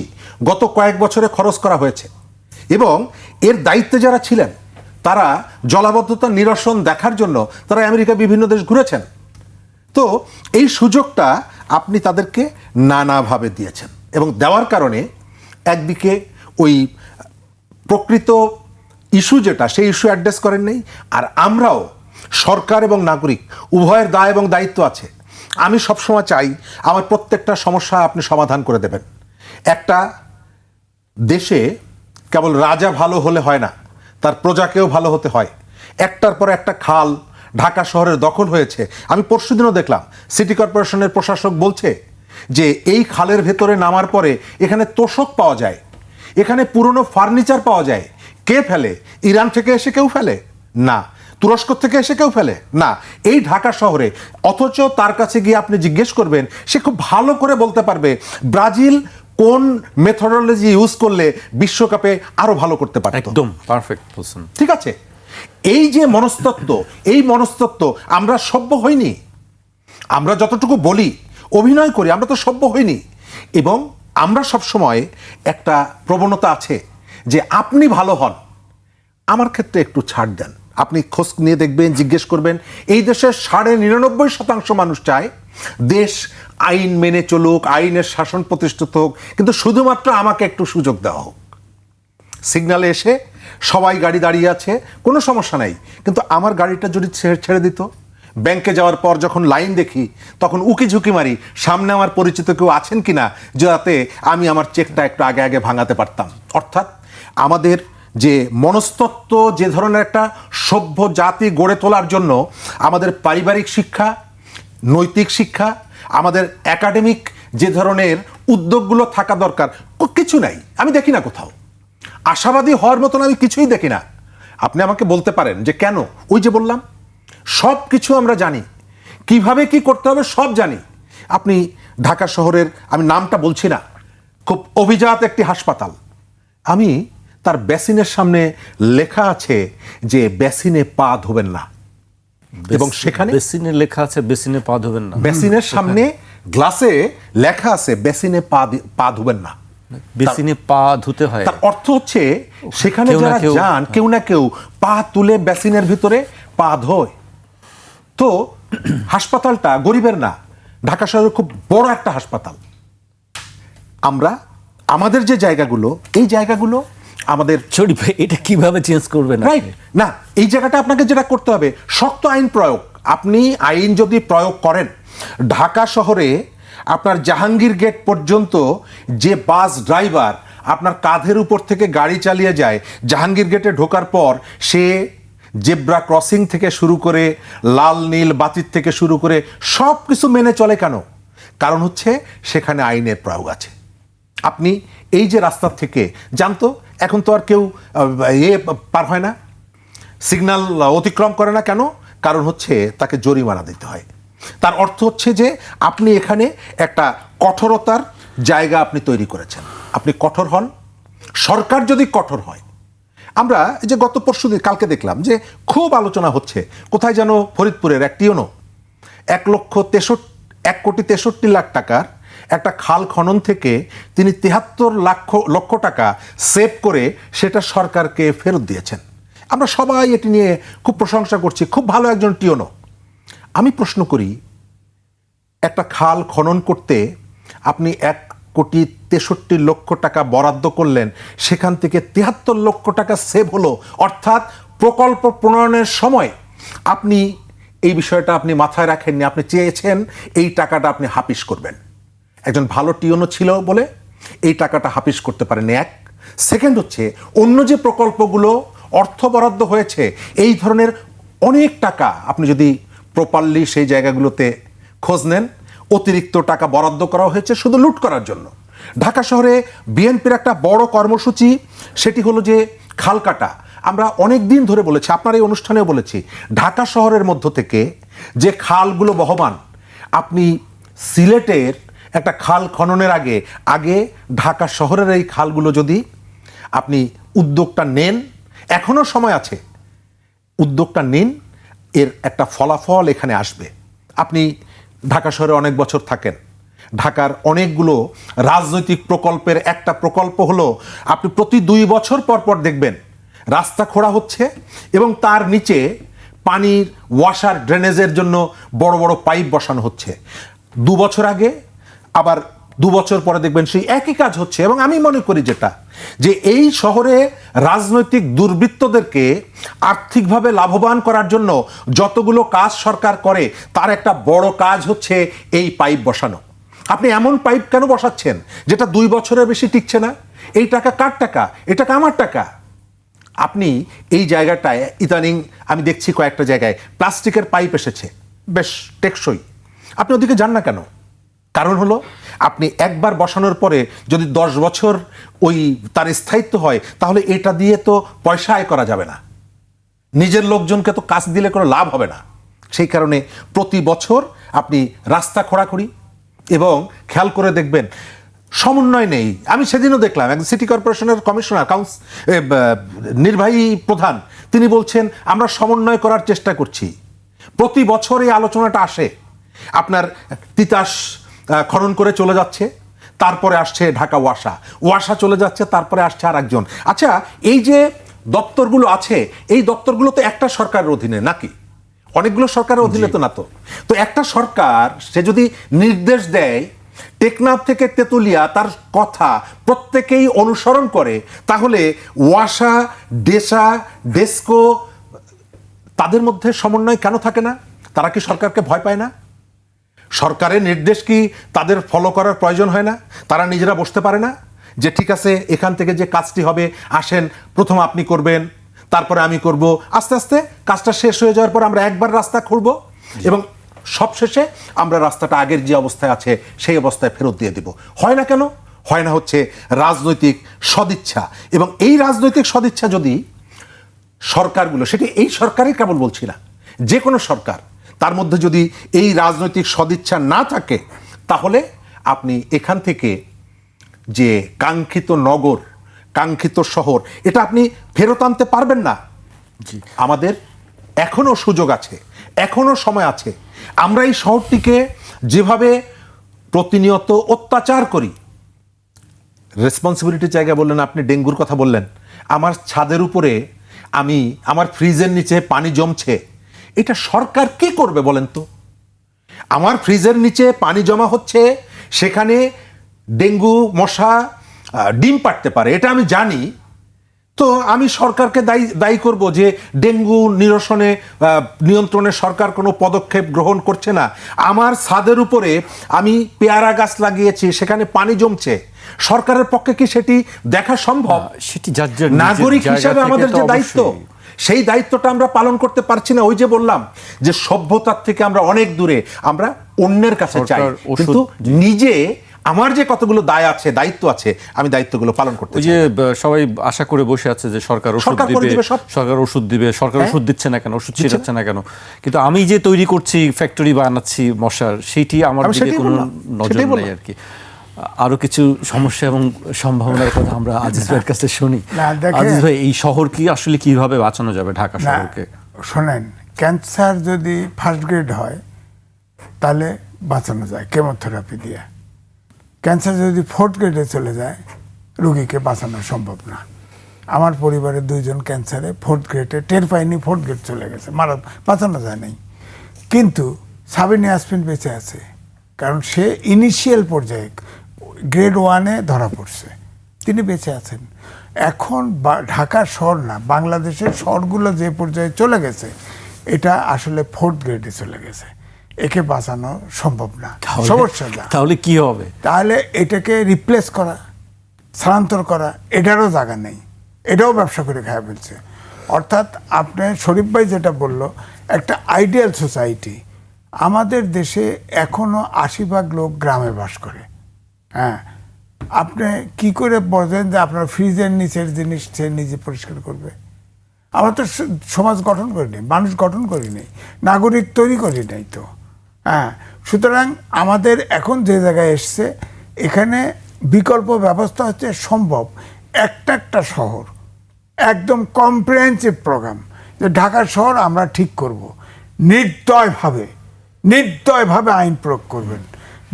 Speaker 2: গত কয়েক বছরে খরচ করা হয়েছে, এবং এর দায়িত্বে যারা ছিলেন তারা জলাবদ্ধতা নিরসন দেখার জন্য তারা আমেরিকা বিভিন্ন দেশ ঘুরেছেন। তো এই সুযোগটা আপনি তাদেরকে নানাভাবে দিয়েছেন, এবং দেওয়ার কারণে একদিকে ওই প্রকৃত ইস্যু যেটা, সেই ইস্যু অ্যাড্রেস করেন নাই। আর আমরাও, সরকার এবং নাগরিক উভয়ের দায় এবং দায়িত্ব আছে। আমি সবসময় চাই আমার প্রত্যেকটা সমস্যা আপনি সমাধান করে দেবেন। একটা দেশে কেবল রাজা ভালো হলে হয় না, তার প্রজাকেও ভালো হতে হয়। একটার পর একটা খাল ঢাকা শহরের দখল হয়েছে। আমি পরশুদিনও দেখলাম সিটি কর্পোরেশনের প্রশাসক বলছে যে এই খালের ভেতরে নামার পরে এখানে তোষক পাওয়া যায়, এখানে পুরনো ফার্নিচার পাওয়া যায়। কে ফেলে? ইরান থেকে এসে কেউ ফেলে না, তুরস্ক থেকে এসে কেউ ফেলে না, এই ঢাকা শহরে। অথচ তার কাছে গিয়ে আপনি জিজ্ঞেস করবেন, সে খুব ভালো করে বলতে পারবে ব্রাজিল কোন মেথোডোলজি ইউজ করলে বিশ্বকাপে আরো ভালো করতে পারে।
Speaker 3: একদম পারফেক্ট বলছেন।
Speaker 2: ঠিক আছে, এই যে মনস্তত্ত্ব, এই মনস্তত্ত্ব আমরা সভ্য হইনি। আমরা যতটুকু বলি, অভিনয় করি, আমরা তো সভ্য হইনি। এবং আমরা সবসময় একটা প্রবণতা আছে যে আপনি ভালো হন, আমার ক্ষেত্রে একটু ছাড় দেন। আপনি খোঁজ নিয়ে দেখবেন, জিজ্ঞেস করবেন, এই দেশের 99.9% মানুষ চায় দেশ আইন মেনে চলুক, আইনের শাসন প্রতিষ্ঠিত হোক, কিন্তু শুধুমাত্র আমাকে একটু সুযোগ দেওয়া হোক। সিগন্যালে এসে সবাই গাড়ি দাঁড়িয়ে আছে, কোনো সমস্যা নাই, কিন্তু আমার গাড়িটা যদি ছেড়ে দিত, ব্যাংকে যাওয়ার পর যখন লাইন দেখি তখন উকি ঝুঁকি মারি সামনে আমার পরিচিত কেউ আছেন কিনা, যাতে আমি আমার চেকটা একটু আগে আগে ভাঙাতে পারতাম। অর্থাৎ আমাদের যে মনস্তত্ত্ব, যে ধরনের একটা সভ্য জাতি গড়ে তোলার জন্য আমাদের পারিবারিক শিক্ষা, নৈতিক শিক্ষা, আমাদের একাডেমিক যে ধরনের উদ্যোগগুলো থাকা দরকার, কিছু নাই। আমি দেখি না কোথাও। আশাবাদী হওয়ার মতন আমি কিছুই দেখি না। আপনি আমাকে বলতে পারেন যে কেন? ওই যে বললাম, সব কিছু আমরা জানি, কিভাবে কি করতে হবে সব জানি। আপনি ঢাকা শহরের, আমি নামটা বলছি না, খুব অভিজাত একটি হাসপাতাল, আমি তার বেসিনের সামনে লেখা আছে যে বেসিনে পা ধোবেন না, এবং সেখানে
Speaker 3: বেসিনে লেখা আছে বেসিনে পা ধোবেন না।
Speaker 2: বেসিনের সামনে গ্লাসে লেখা আছে বেসিনে পা ধোবেন না,
Speaker 3: বেসিনে পা ধুতে হয়।
Speaker 2: তার অর্থ হচ্ছে সেখানে যারা যান, কেউ না কেউ পা তুলে বেসিনের ভিতরে পা ধোয়। তো হাসপাতালটা গরিবের না, ঢাকা শহরের খুব বড় একটা হাসপাতাল। আমরা আমাদের যে জায়গাগুলো, এই জায়গাগুলো আমাদের
Speaker 5: শরীফ ভাই, এটা কিভাবে চেঞ্জ করবেন?
Speaker 2: রাইট না, এই জায়গাটা আপনাকে যেটা করতে হবে শক্ত আইন প্রয়োগ। আপনি আইন যদি প্রয়োগ করেন, ঢাকা শহরে আপনার জাহাঙ্গীর গেট পর্যন্ত যে বাস ড্রাইভার আপনার কাঁধের উপর থেকে গাড়ি চালিয়ে যায়, জাহাঙ্গীর গেটে ঢোকার পর সে জেব্রা ক্রসিং থেকে শুরু করে লাল নীল বাতির থেকে শুরু করে সব কিছু মেনে চলে কেন? কারণ হচ্ছে সেখানে আইনের প্রয়োগ আছে। আপনি এই যে রাস্তা থেকে জানতো, এখন তো আর কেউ পার হয় না, সিগন্যাল অতিক্রম করে না কেন? কারণ হচ্ছে তাকে জরিমানা দিতে হয়। তার অর্থ হচ্ছে যে আপনি এখানে একটা কঠোরতার জায়গা আপনি তৈরি করেছেন। আপনি কঠোর হন, সরকার যদি কঠোর হয়। আমরা এই যে গত পরশুদিন কালকে দেখলাম যে খুব আলোচনা হচ্ছে, কোথায় যেন ফরিদপুরের একটিও 1,63,00,000 টাকার একটা খাল খনন থেকে তিনি 73 লক্ষ টাকা সেভ করে সেটা সরকারকে ফেরত দিয়েছেন। আমরা সবাই এটি নিয়ে খুব প্রশংসা করছি, খুব ভালো একজন টিওনো। আমি প্রশ্ন করি, একটা খাল খনন করতে আপনি 1,63,00,000 টাকা বরাদ্দ করলেন, সেখান থেকে 73 লক্ষ টাকা সেভ হলো। অর্থাৎ প্রকল্প প্রণয়নের সময় আপনি এই বিষয়টা আপনি মাথায় রাখেননি, আপনি চেয়েছেন এই টাকাটা আপনি হাফিস করবেন। একজন ভালো টিওনো ছিল বলে এই টাকাটা হাফিস করতে পারেন। এক, সেকেন্ড হচ্ছে অন্য যে প্রকল্পগুলো অর্থ বরাদ্দ হয়েছে, এই ধরনের অনেক টাকা আপনি যদি প্রপারলি সেই জায়গাগুলোতে খোঁজ নেন, অতিরিক্ত টাকা বরাদ্দ করা হয়েছে শুধু লুট করার জন্য। ঢাকা শহরে বিএনপির একটা বড় কর্মসূচি, সেটি হলো যে খাল কাটা। আমরা অনেক দিন ধরে বলেছি, আপনার এই অনুষ্ঠানেও বলেছি, ঢাকা শহরের মধ্য থেকে যে খালগুলো বহমান, আপনি সিলেটের একটা খাল খননের আগে ঢাকা শহরের এই খালগুলো যদি আপনি উদ্যোগটা নেন, এখনো সময় আছে, উদ্যোগটা নিন, এর একটা ফলাফল এখানে আসবে। আপনি ঢাকা শহরে অনেক বছর থাকেন, ঢাকার অনেকগুলো রাজনৈতিক প্রকল্পের একটা প্রকল্প হলো আপনি প্রতি 2 বছর পর পর দেখবেন রাস্তা খোঁড়া হচ্ছে এবং তার নিচে পানির ওয়াশার ড্রেনেজের জন্য বড় বড় পাইপ বসানো হচ্ছে। 2 বছর আগে আবার 2 বছর পরে দেখবেন সেই একই কাজ হচ্ছে। এবং আমি মনে করি যেটা, যে এই শহরে রাজনৈতিক দুর্বৃত্তদেরকে আর্থিকভাবে লাভবান করার জন্য যতগুলো কাজ সরকার করে, তার একটা বড় কাজ হচ্ছে এই পাইপ বসানো। আপনি এমন পাইপ কেন বসাচ্ছেন যেটা 2 বছরের বেশি টিকছে না? এই টাকা কার টাকা? এটা আমার টাকা। আপনি এই জায়গাটায় ইদানিং আমি দেখছি কয়েকটা জায়গায় প্লাস্টিকের পাইপ এসেছে, বেশ টেকসই। আপনি ওদিকে যান না কেন? কারণ হলো আপনি একবার বসানোর পরে যদি 10 বছর ওই তার স্থায়িত্ব হয়, তাহলে এটা দিয়ে তো পয়সা আয় করা যাবে না, নিজের লোকজনকে তো কাজ দিলে কোনো লাভ হবে না। সেই কারণে প্রতি বছর আপনি রাস্তা খোঁড়াখুড়ি, এবং খেয়াল করে দেখবেন সমন্বয় নেই। আমি সেদিনও দেখলাম একজন সিটি কর্পোরেশনের কমিশনার নির্বাহী প্রধান, তিনি বলছেন আমরা সমন্বয় করার চেষ্টা করছি। প্রতি বছর এই আলোচনাটা আসে, আপনার তিতাস খনন করে চলে যাচ্ছে, তারপরে আসছে ঢাকা ওয়াসা চলে যাচ্ছে, তারপরে আসছে আর একজন। আচ্ছা, এই যে দপ্তরগুলো আছে, এই দপ্তরগুলো তো একটা সরকারের অধীনে নাকি? অনেকগুলো সরকারের অধীনে তো না। তো একটা সরকার সে যদি নির্দেশ দেয়, টেকনাফ থেকে তেতুলিয়া তার কথা প্রত্যেকেই অনুসরণ করে, তাহলে ওয়াসা, ডেস্কো তাদের মধ্যে সমন্বয় কেন থাকে না? তারা কি সরকারকে ভয় পায় না? সরকারের নির্দেশ কি তাদের ফলো করার প্রয়োজন হয় না? তারা নিজেরা বসতে পারে না যে ঠিক আছে, এখান থেকে যে কাজটি হবে, আসেন প্রথম আপনি করবেন, তারপরে আমি করব, আস্তে আস্তে কাজটা শেষ হয়ে যাওয়ার পর আমরা একবার রাস্তা খুঁড়ব এবং সবশেষে আমরা রাস্তাটা আগের যে অবস্থায় আছে সেই অবস্থায় ফেরত দিয়ে দেব। হয় না কেন? হয় না হচ্ছে রাজনৈতিক সদিচ্ছা। এবং এই রাজনৈতিক সদিচ্ছা যদি সরকারগুলো, সেটি এই সরকারই কেবল বলছি না, যে কোনো সরকার, তার মধ্যে যদি এই রাজনৈতিক সদিচ্ছা না থাকে, তাহলে আপনি এখান থেকে যে কাঙ্ক্ষিত নগর, কাঙ্ক্ষিত শহর, এটা আপনি ফেরত আনতে পারবেন না। আমাদের এখনো সুযোগ আছে, এখনো সময় আছে। আমরা এই শহরটিকে যেভাবে প্রতিনিয়ত অত্যাচার করি, রেসপন্সিবিলিটির জায়গা বললেন আপনি, ডেঙ্গুর কথা বললেন, আমার ছাদের উপরে আমার ফ্রিজের নিচে পানি জমছে, এটা সরকার কি করবে বলেন তো? আমার ফ্রিজের নিচে পানি জমা হচ্ছে, সেখানে ডেঙ্গু মশা ডিম পাড়তে পারে, এটা আমি জানি। তো আমি সরকারকে দায়ী করব যে ডেঙ্গু নিয়ন্ত্রণে সরকার কোনো পদক্ষেপ গ্রহণ করছে না। আমার ছাদের উপরে আমি পেয়ারা গাছ লাগিয়েছি, সেখানে পানি জমছে, সরকারের পক্ষে কি সেটি দেখা সম্ভব?
Speaker 3: সেটি যার যার নিজের
Speaker 2: নাগরিক
Speaker 3: জায়গা
Speaker 2: হিসেবে
Speaker 3: থেকে
Speaker 2: আমাদের
Speaker 3: তো
Speaker 2: যে দায়িত্ব,
Speaker 3: অবশ্যই।
Speaker 2: সেই দায়িত্বটা আমরা পালন করতে পারছি না। ওই যে বললাম যে সভ্যতার থেকে আমরা অনেক দূরে, আমরা অন্যের কাছে চাই,
Speaker 3: সরকার ওষুধ-
Speaker 2: কিন্তু নিজে আমার যে কতগুলো দায়িত্ব আছে, আমি দায়িত্বগুলো পালন করতে
Speaker 3: ওই
Speaker 2: চাই।
Speaker 3: যে সবাই আশা করে বসে আছে যে সরকার ওষুধ
Speaker 2: সরকার করে
Speaker 3: দিবে,
Speaker 2: দিবে সব।
Speaker 3: সরকার ওষুধ দিবে, সরকার
Speaker 2: হ্যাঁ।
Speaker 3: ওষুধ দিচ্ছে না কেন, ওষুধ ছিটাচ্ছে না কেন? কিন্তু আমি যে তৈরি করছি, ফ্যাক্টরি বানাচ্ছি মশার, সেইটি আমার
Speaker 2: আমি
Speaker 3: দিকে
Speaker 2: সেটাই
Speaker 3: কোনো
Speaker 2: বললাম,
Speaker 3: নজর
Speaker 2: সেটাই
Speaker 3: নেই
Speaker 2: বললাম।
Speaker 3: আর কি। আরো কিছু সমস্যা এবং সম্ভাবনার কথা আমরা আজিজ ভাইয়ের কাছে শুনি।
Speaker 4: না, দেখেন-
Speaker 3: আজিজ ভাই, এই শহর কি আসলে কিভাবে বাঁচানো যাবে, ঢাকা
Speaker 4: না,
Speaker 3: শহরকে?
Speaker 4: শোনেন, ক্যান্সার যদি ফার্স্ট গ্রেড হয় তাহলে বাঁচানো যায় কেমোথেরাপি দিয়ে। ক্যান্সার যদি ফোর্থ গ্রেডে চলে যায়, রোগীকে বাঁচানো সম্ভব না। আমার পরিবারের 2 জন ক্যান্সারে ফোর্থ গ্রেডে টের পায়নি, ফোর্থ গ্রেড চলে গেছে, বাঁচানো যায় নাই। কিন্তু সাবিনা ইয়াসমিন বেঁচে আছে, কারণ সে ইনিশিয়াল পর্যায়ে গ্রেড 1-এ ধরা পড়ছে, তিনি বেঁচে আছেন। এখন ঢাকা শহর না, বাংলাদেশের শহরগুলো যে পর্যায়ে চলে গেছে, এটা আসলে ফোর্থ গ্রেডে চলে গেছে, একে বাঁচানো সম্ভব না, সমস্যা না।
Speaker 3: তাহলে কি হবে?
Speaker 4: তাহলে এটাকে রিপ্লেস করা, স্থানান্তর করা, এটারও জায়গা নেই, এটাও ব্যবসা করে খাওয়া ফেলছে। অর্থাৎ আপনি শরীফ ভাই যেটা বললো, একটা আইডিয়াল সোসাইটি। আমাদের দেশে এখনো 80% লোক গ্রামে বাস করে। হ্যাঁ, আপনি কি করে বোঝেন যে আপনার ফ্রিজের নিচের জিনিস সে নিজে পরিষ্কার করবে? আমরা তো সমাজ গঠন করিনি, মানুষ গঠন করিনি, নাগরিক তৈরি করি নাই তো। হ্যাঁ, সুতরাং আমাদের এখন যে জায়গায় এসছে, এখানে বিকল্প ব্যবস্থা হচ্ছে সম্ভব। একটা শহর একদম কম্প্রিহেন্সিভ প্রোগ্রাম, যে ঢাকা শহর আমরা ঠিক করব, নির্দয়ভাবে আইন প্রয়োগ করবেন।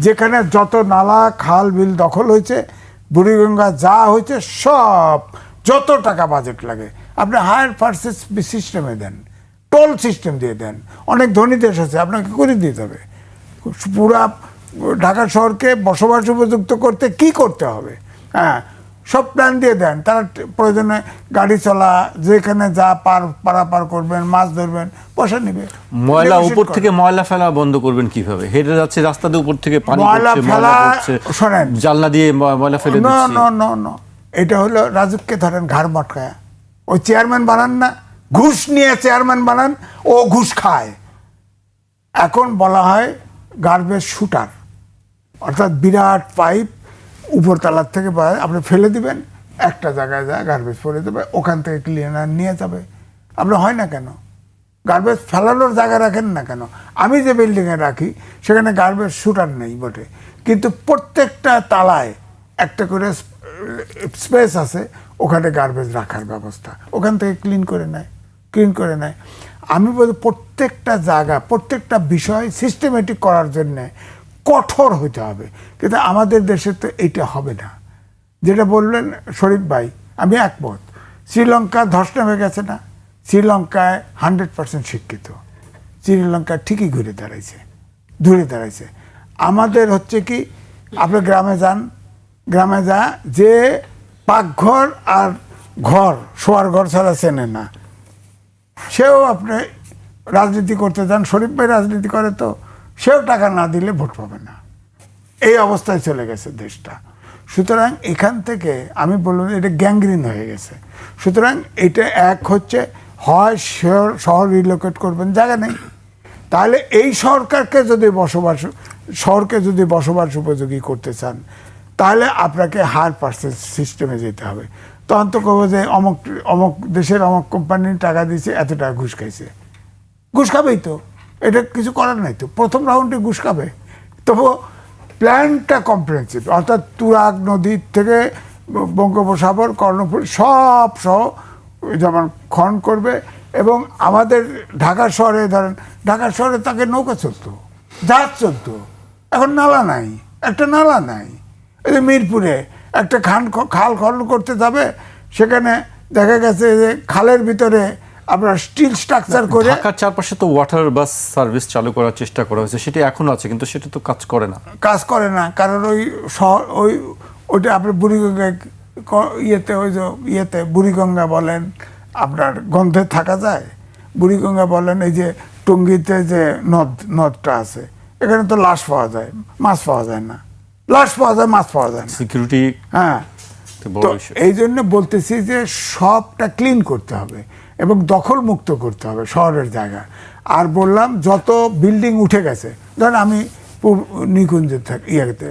Speaker 4: যেখানে যত নালা খাল বিল দখল হয়েছে, বুড়িগঙ্গা যা হয়েছে, সব যত টাকা বাজেট লাগে আপনি হায়ার পারচেজ সিস্টেমে দেন, টোল সিস্টেম দিয়ে দেন। অনেক ধনী দেশ আছে, আপনাকে করে দিতে হবে। পুরা ঢাকা শহরকে বসবাস উপযুক্ত করতে কি করতে হবে, হ্যাঁ, সব প্ল্যান দিয়ে দেন। তারা প্রয়োজনে গাড়ি চলা, যেখানে যা পারাপার করবেন, মাছ ধরবেন, পয়সা নিবে।
Speaker 3: ময়লা উপর থেকে ময়লা ফেলা বন্ধ করবেন কিভাবে? হেঁটে যাচ্ছে রাস্তাতে, উপর থেকে পানি
Speaker 4: ময়লা
Speaker 3: পড়ছে,
Speaker 4: ফেলা,
Speaker 3: ময়লা পড়ছে,
Speaker 4: শোনেন,
Speaker 3: জানলা দিয়ে ময়লা ফেলে দিচ্ছি।
Speaker 4: নো, এটা হলো রাজুককে ধরেন ঘাড় মটকায়া, ওই চেয়ারম্যান বানান না, ঘুষ নিয়ে চেয়ারম্যান বানান, ও ঘুষ খায়। এখন বলা হয় গার্বেজ শুটার, অর্থাৎ বিরাট পাইপ উপরতলার থেকে আপনি ফেলে দিবেন, একটা জায়গায় যায় গার্বেজ পড়ে দেবে, ওখান থেকে ক্লিনার নিয়ে যাবে। আপনি হয় না কেন? গার্বেজ ফেলানোর জায়গা রাখেন না কেন? আমি যে বিল্ডিংয়ে রাখি সেখানে গার্বেজ শুটার নেই বটে, কিন্তু প্রত্যেকটা তালায় একটা করে স্পেস আছে, ওখানে গার্বেজ রাখার ব্যবস্থা, ওখান থেকে ক্লিন করে নেয়। আমি বলি প্রত্যেকটা জায়গা, প্রত্যেকটা বিষয় সিস্টেমেটিক করার জন্যে কঠোর হতে হবে, কিন্তু আমাদের দেশে তো এইটা হবে না। যেটা বললেন শরীফ ভাই, আমি একমত। শ্রীলঙ্কা ধস নেমে গেছে না, শ্রীলঙ্কায় 100% শিক্ষিত, শ্রীলঙ্কা ঠিকই ঘুরে দাঁড়াইছে। আমাদের হচ্ছে কি, আপনি গ্রামে যা, যে পাকঘর আর ঘর, শোয়ার ঘর ছাড়া চেনে না, সেও আপনি রাজনীতি করতে যান, শরীফ ভাই রাজনীতি করে তো, সেও টাকা না দিলে ভোট পাবে না। এই অবস্থায় চলে গেছে দেশটা। সুতরাং এখান থেকে আমি বলবো এটা গ্যাংগ্রিন হয়ে গেছে। সুতরাং এটা এক হচ্ছে, হয় শহর রিলোকেট করবেন, জায়গা নেই, তাহলে এই শহরকে যদি বসবাস উপযোগী করতে চান, তাহলে আপনাকে হায়ার পারচেজ সিস্টেমে যেতে হবে। তখন তো কব যে অমুক দেশের অমুক কোম্পানির টাকা দিয়েছে, এত টাকা ঘুষ খাইছে, ঘুষ খাবেই তো, এটা কিছু করার নাই তো, প্রথম রাউন্ডে ঘুষ খাবে। তবু প্ল্যানটা কম্প্রিহেন্সিভ, অর্থাৎ তুরাগ নদীর থেকে বঙ্গোপসাগর, কর্ণফুলী সব সহ যেমন খনন করবে। এবং আমাদের ঢাকা শহরে ধরেন, ঢাকা শহরে তাকে নৌকা চলতো, জাহাজ চলতো, এখন নালা নাই, একটা নালা নাই। এই যে মিরপুরে একটা খাল খনন করতে যাবে, সেখানে দেখা গেছে যে খালের ভিতরে আপনার স্টিল স্ট্রাকচার করে
Speaker 3: ঢাকার চারপাশে তো ওয়াটার বাস সার্ভিস চালু করার চেষ্টা করা হয়েছে, সেটা এখনো আছে, কিন্তু সেটা তো কাজ করে না।
Speaker 4: কাজ করে না, কারণ ওই শহর ওইটা আপনার বুড়িগঙ্গা ইয়েতে ওই যে ইয়েতে বুড়িগঙ্গা বলেন, আপনার গন্ধে থাকা যায়। বুড়িগঙ্গা বলেন, এই যে টঙ্গীতে যে নদটা আছে, এখানে তো লাশ পাওয়া যায়, মাছ পাওয়া যায় না। লাশ পাওয়া যায়, মাছ পাওয়া যায় না।
Speaker 3: সিকিউরিটি
Speaker 4: হ্যাঁ,
Speaker 3: বড়
Speaker 4: তো
Speaker 3: ইস্যু।
Speaker 4: এই জন্য বলতেছি যে সবটা ক্লিন করতে হবে এবং দখল মুক্ত করতে হবে শহরের জায়গা। আর বললাম যত বিল্ডিং উঠে গেছে, ধরেন আমি নিকুঞ্জে থাকি, ইয়েতে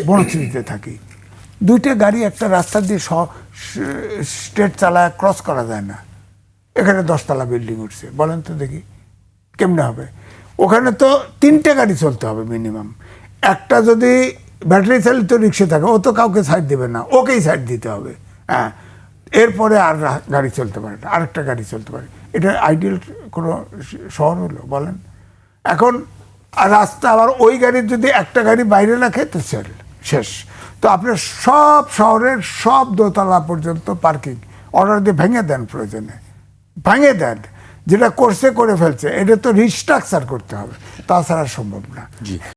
Speaker 4: বনশ্রীতে থাকি, 2টা গাড়ি একটা রাস্তা দিয়ে স্টেট চালায় ক্রস করা যায় না। এখানে 10তলা বিল্ডিং উঠছে, বলেন তো দেখি কেমনে হবে? ওখানে তো 3টে গাড়ি চলতে হবে মিনিমাম। একটা যদি ব্যাটারি চালিত রিক্সা থাকে, ও তো কাউকে সাইড দেবে না, ওকেই সাইড দিতে হবে। হ্যাঁ, এরপরে আর গাড়ি চলতে পারে না, আরেকটা গাড়ি চলতে পারে। এটা আইডিয়াল কোনো শহর হলো বলেন? এখন আর রাস্তা আবার ওই গাড়ির যদি একটা গাড়ি বাইরে রাখে তো শেষ। তো আপনি সব শহরের সব দোতলা পর্যন্ত পার্কিং অর্ডার দিয়ে ভেঙে দেন, প্রয়োজনে ভেঙে দেন। যেটা করছে করে ফেলছে, এটা তো রিস্ট্রাকচার করতে হবে, তাছাড়া সম্ভব না।
Speaker 3: জি।